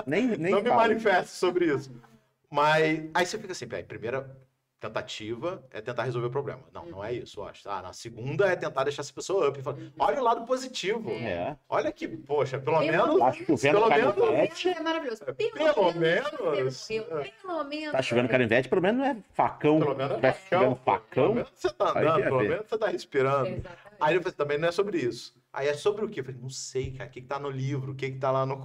S2: Nem
S1: não me
S2: falo.
S1: manifesto sobre isso. Mas aí você fica assim, peraí, primeira tentativa é tentar resolver o problema. Não, não é isso, eu acho. Ah, na segunda é tentar deixar essa pessoa up e falar, olha o lado positivo.
S2: É.
S1: Olha que, poxa, pelo
S3: Pelo
S1: menos...
S2: Tá chovendo
S1: Pelo menos-
S2: canivete.
S3: É maravilhoso.
S1: Pelo menos-
S3: Você morreu. Pelo menos.
S2: Tá chovendo canivete, pelo menos não é facão.
S1: Pelo menos
S2: Vai chovendo
S1: Pelo
S2: facão.
S1: menos você tá
S2: Aí
S1: andando,
S2: quer
S1: pelo
S2: ver.
S1: menos você tá respirando.
S3: Exatamente.
S1: Aí eu falei, também não é sobre isso. Aí é sobre o quê? Eu falei, não sei, cara, o que que tá no livro, o que que tá lá no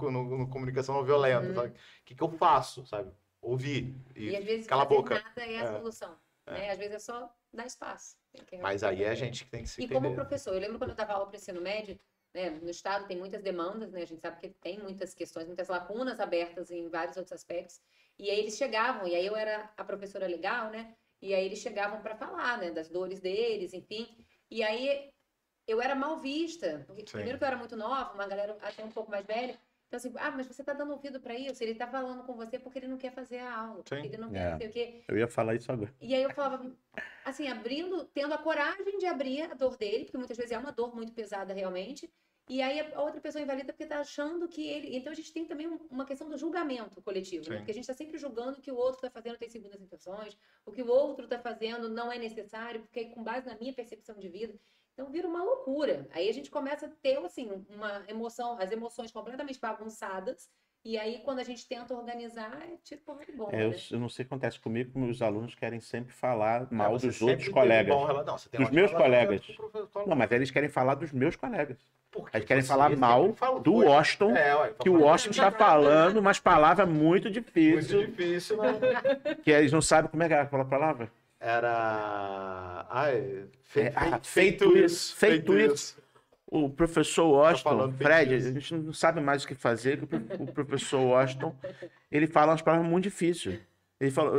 S1: Comunicação Não Violenta, sabe? O que que eu faço, sabe? Ouvir
S3: E às vezes
S1: cala a
S3: fazer
S1: boca.
S3: nada é a
S1: É.
S3: solução. Né? Às vezes é só dar espaço. Tem que
S1: Mas aí é a gente que tem que se
S3: E
S1: entender.
S3: como professor, eu lembro quando eu dava aula para ensino médio, né, no estado tem muitas demandas, né, a gente sabe que tem muitas questões, muitas lacunas abertas em vários outros aspectos, e aí eles chegavam, e aí eu era a professora legal, né, e aí eles chegavam para falar, né, das dores deles, enfim, e aí eu era mal vista, porque
S1: Sim.
S3: primeiro que eu era muito nova, uma galera até um pouco mais velha, então assim, mas você tá dando ouvido para isso, ele tá falando com você porque ele não quer fazer a aula, porque
S1: Sim.
S3: ele não quer
S2: É.
S3: não sei o quê.
S2: Eu ia falar isso agora.
S3: E aí eu falava, assim, tendo a coragem de abrir a dor dele, porque muitas vezes é uma dor muito pesada realmente, e aí a outra pessoa invalida porque tá achando que ele... Então a gente tem também uma questão do julgamento coletivo, né?
S1: Sim.
S3: Porque a gente tá sempre julgando que o outro tá fazendo tem segundas intenções, o que o outro tá fazendo não é necessário, porque com base na minha percepção de vida... Então vira uma loucura. Aí a gente começa a ter, assim, uma emoção, as emoções completamente bagunçadas. E aí, quando a gente tenta organizar, é tiro porra de bomba,
S2: Eu,
S3: né?
S2: eu não sei o que acontece comigo, como os alunos querem sempre falar mal
S1: Você
S2: dos
S1: sempre
S2: outros
S1: teve
S2: colegas.
S1: bom rela- Não, você tem
S2: Dos
S1: um
S2: meus
S1: ótimo relacionamento
S2: colegas.
S1: com o professor.
S2: Não, mas eles querem falar dos meus colegas.
S1: Porque
S2: Eles querem
S1: você
S2: falar
S1: sempre
S2: mal
S1: falou,
S2: do
S1: foi-
S2: Washington,
S1: ué,
S2: que o Washington está falando umas palavras muito
S1: Muito
S2: difíceis,
S1: difícil, né?
S2: que eles não sabem como é que é aquela palavra.
S1: Era...
S2: Feito isso. O professor Washington,
S1: falando
S2: Fred,
S1: feitiço.
S2: a gente não sabe mais o que fazer, que o professor Washington, ele fala umas palavras muito difíceis. Ele fala,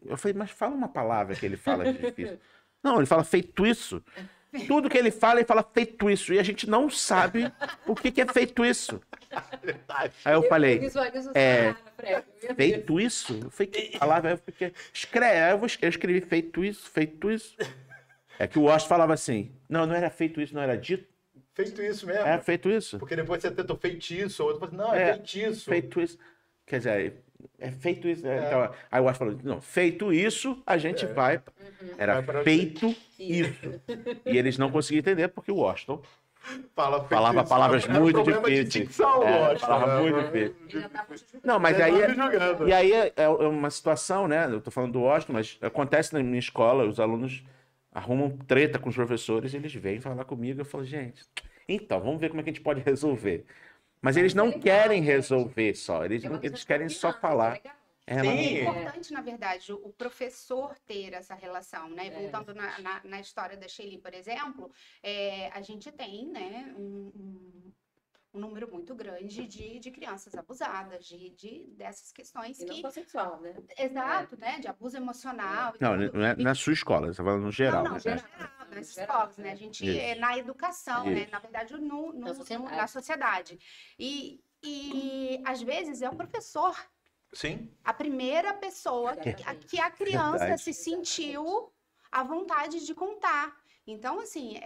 S2: eu falei, mas fala uma palavra que ele fala de difícil. Não, ele fala feito isso. Tudo que ele fala feito isso. E a gente não sabe o que é feito isso. Aí eu falei, feito isso? Eu falei, que palavra? Eu fiquei, escreve, eu escrevi feito isso, feito isso. É que o Washington falava assim, não era feito isso, não era dito.
S1: Feito isso mesmo.
S2: É feito isso.
S1: Porque depois você tentou feitiço, outro falou, não, é feitiço.
S2: Feito isso. Quer dizer, é feito isso. Então, aí o Washington falou, não, feito isso, a gente vai. Era feito isso. E eles não conseguiam entender porque o Washington falava palavras muito difíceis. Falava muito difícil. Não, mas aí. E aí é uma situação, né? Eu tô falando do Washington, mas acontece na minha escola, os alunos arrumam treta com os professores, eles vêm falar comigo, eu falo, gente, então, vamos ver como é que a gente pode resolver. Mas eles não querem resolver só, eles querem só falar.
S4: É importante, na verdade, o professor ter essa relação, né? Voltando na história da Shelly, por exemplo, a gente tem, né, um número muito grande de crianças abusadas, dessas questões
S3: e não só sexual, né?
S4: Exato, né? De abuso emocional.
S2: Não, não é na sua escola, você está falando no geral.
S4: Não, geral, nas escolas, né? A gente, na educação, né? Na verdade, na sociedade. E às vezes, é o professor.
S1: Sim.
S4: A primeira pessoa que a criança se sentiu à vontade de contar. Então, assim,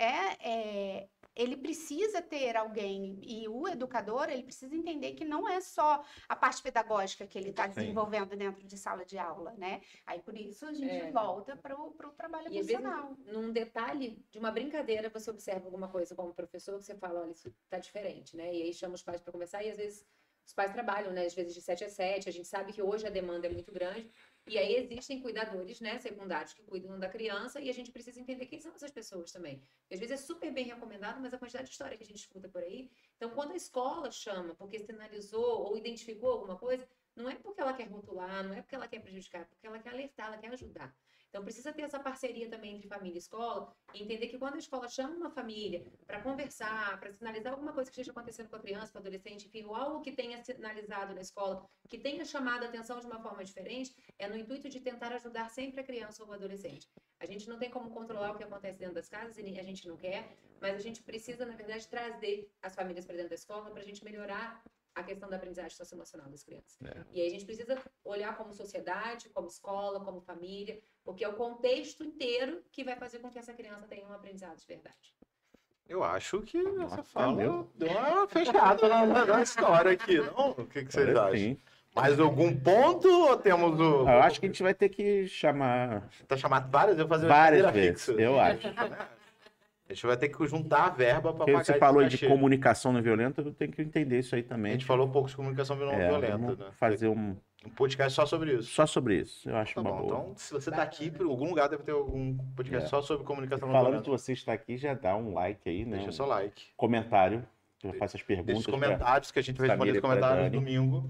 S4: ele precisa ter alguém, e o educador, ele precisa entender que não é só a parte pedagógica que ele está desenvolvendo dentro de sala de aula, né? Aí, por isso, a gente volta para o trabalho emocional.
S3: Às vezes, num detalhe de uma brincadeira, você observa alguma coisa como professor, que você fala, olha, isso está diferente, né? E aí chama os pais para conversar, e às vezes os pais trabalham, né? Às vezes de 7 a 7, a gente sabe que hoje a demanda é muito grande, e aí existem cuidadores, né, secundários que cuidam da criança, e a gente precisa entender quem são essas pessoas também. Às vezes é super bem recomendado, mas a quantidade de história que a gente escuta por aí. Então, quando a escola chama porque sinalizou ou identificou alguma coisa, não é porque ela quer rotular, não é porque ela quer prejudicar, é porque ela quer alertar, ela quer ajudar. Então, precisa ter essa parceria também entre família e escola, e entender que quando a escola chama uma família para conversar, para sinalizar alguma coisa que esteja acontecendo com a criança, com o adolescente, enfim, ou algo que tenha sinalizado na escola, que tenha chamado a atenção de uma forma diferente, é no intuito de tentar ajudar sempre a criança ou o adolescente. A gente não tem como controlar o que acontece dentro das casas, e a gente não quer, mas a gente precisa, na verdade, trazer as famílias para dentro da escola para a gente melhorar a questão da aprendizagem socioemocional das crianças. E aí a gente precisa olhar como sociedade, como escola, como família, porque é o contexto inteiro que vai fazer com que essa criança tenha um aprendizado de verdade.
S1: Eu acho que essa fala deu uma fechada na história aqui, não? O que vocês acham?
S2: Sim.
S1: Mais algum ponto ou temos o...
S2: Eu acho que a gente vai ter que chamar...
S1: Tá chamado várias? Eu vou fazer
S2: várias vezes, eu acho.
S1: A gente vai ter que juntar a verba para pagar.
S2: Você falou de comunicação não violenta, eu tenho que entender isso aí também.
S1: A gente falou um pouco de comunicação não violenta, né?
S2: Fazer um
S1: podcast só sobre isso.
S2: Só sobre isso, eu acho uma boa.
S1: Então, se você tá aqui, por algum lugar deve ter algum podcast só sobre comunicação não
S2: violenta.
S1: violenta.
S2: Falando que você está aqui, já dá um like aí, né?
S1: Deixa seu like.
S2: Comentário, eu faço as perguntas.
S1: Deixa os comentários, que a gente vai responder os comentários no domingo.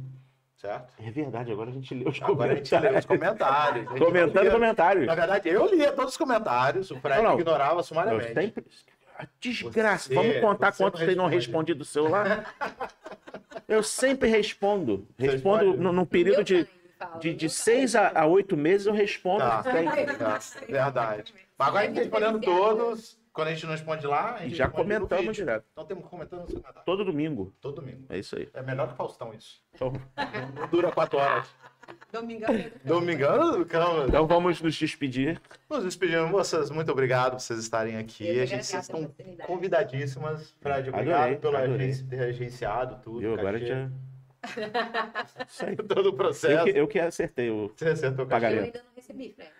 S1: Certo?
S2: É verdade, agora a gente lê os
S1: comentários. Agora a gente lê os comentários.
S2: Comentando comentários.
S1: Na verdade, eu lia todos os comentários, o Fred ignorava sumariamente.
S2: Eu sempre... Desgraça, vamos contar quantos tem não respondido o celular? Eu sempre respondo. Respondo num período de 6 a 8 meses, eu respondo.
S1: Verdade. Mas agora a gente respondendo todos. Quando a gente não responde lá, a gente
S2: já comentamos direto.
S1: Então temos comentando nos comentários.
S2: Todo domingo.
S1: Todo domingo.
S2: É isso aí.
S1: É melhor que Faustão isso. Então, não dura 4 horas.
S4: Domingão.
S1: Calma.
S2: Então vamos nos despedir.
S1: Nos despedimos, moças. Muito obrigado por vocês estarem aqui. Vocês estão convidadíssimas. Fred, obrigado pelo ter agenciado tudo.
S2: Eu agora já...
S1: Isso aí. Todo o processo.
S2: Eu que acertei o pagamento.
S3: Eu ainda não recebi, Fred.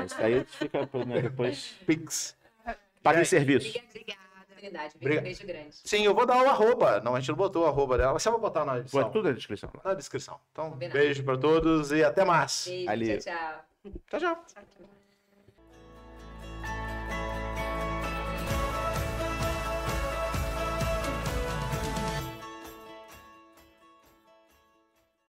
S2: Isso aí fica depois...
S1: Pix.
S2: Pague serviço.
S3: Obrigada. Beijo grande.
S1: Sim, eu vou dar o arroba. Não, a gente não botou o arroba dela. Você vai botar na descrição.
S2: Tudo na descrição.
S1: Na descrição. Então, beijo pra todos e até mais.
S3: Beijo, tchau.
S1: Tchau, tchau.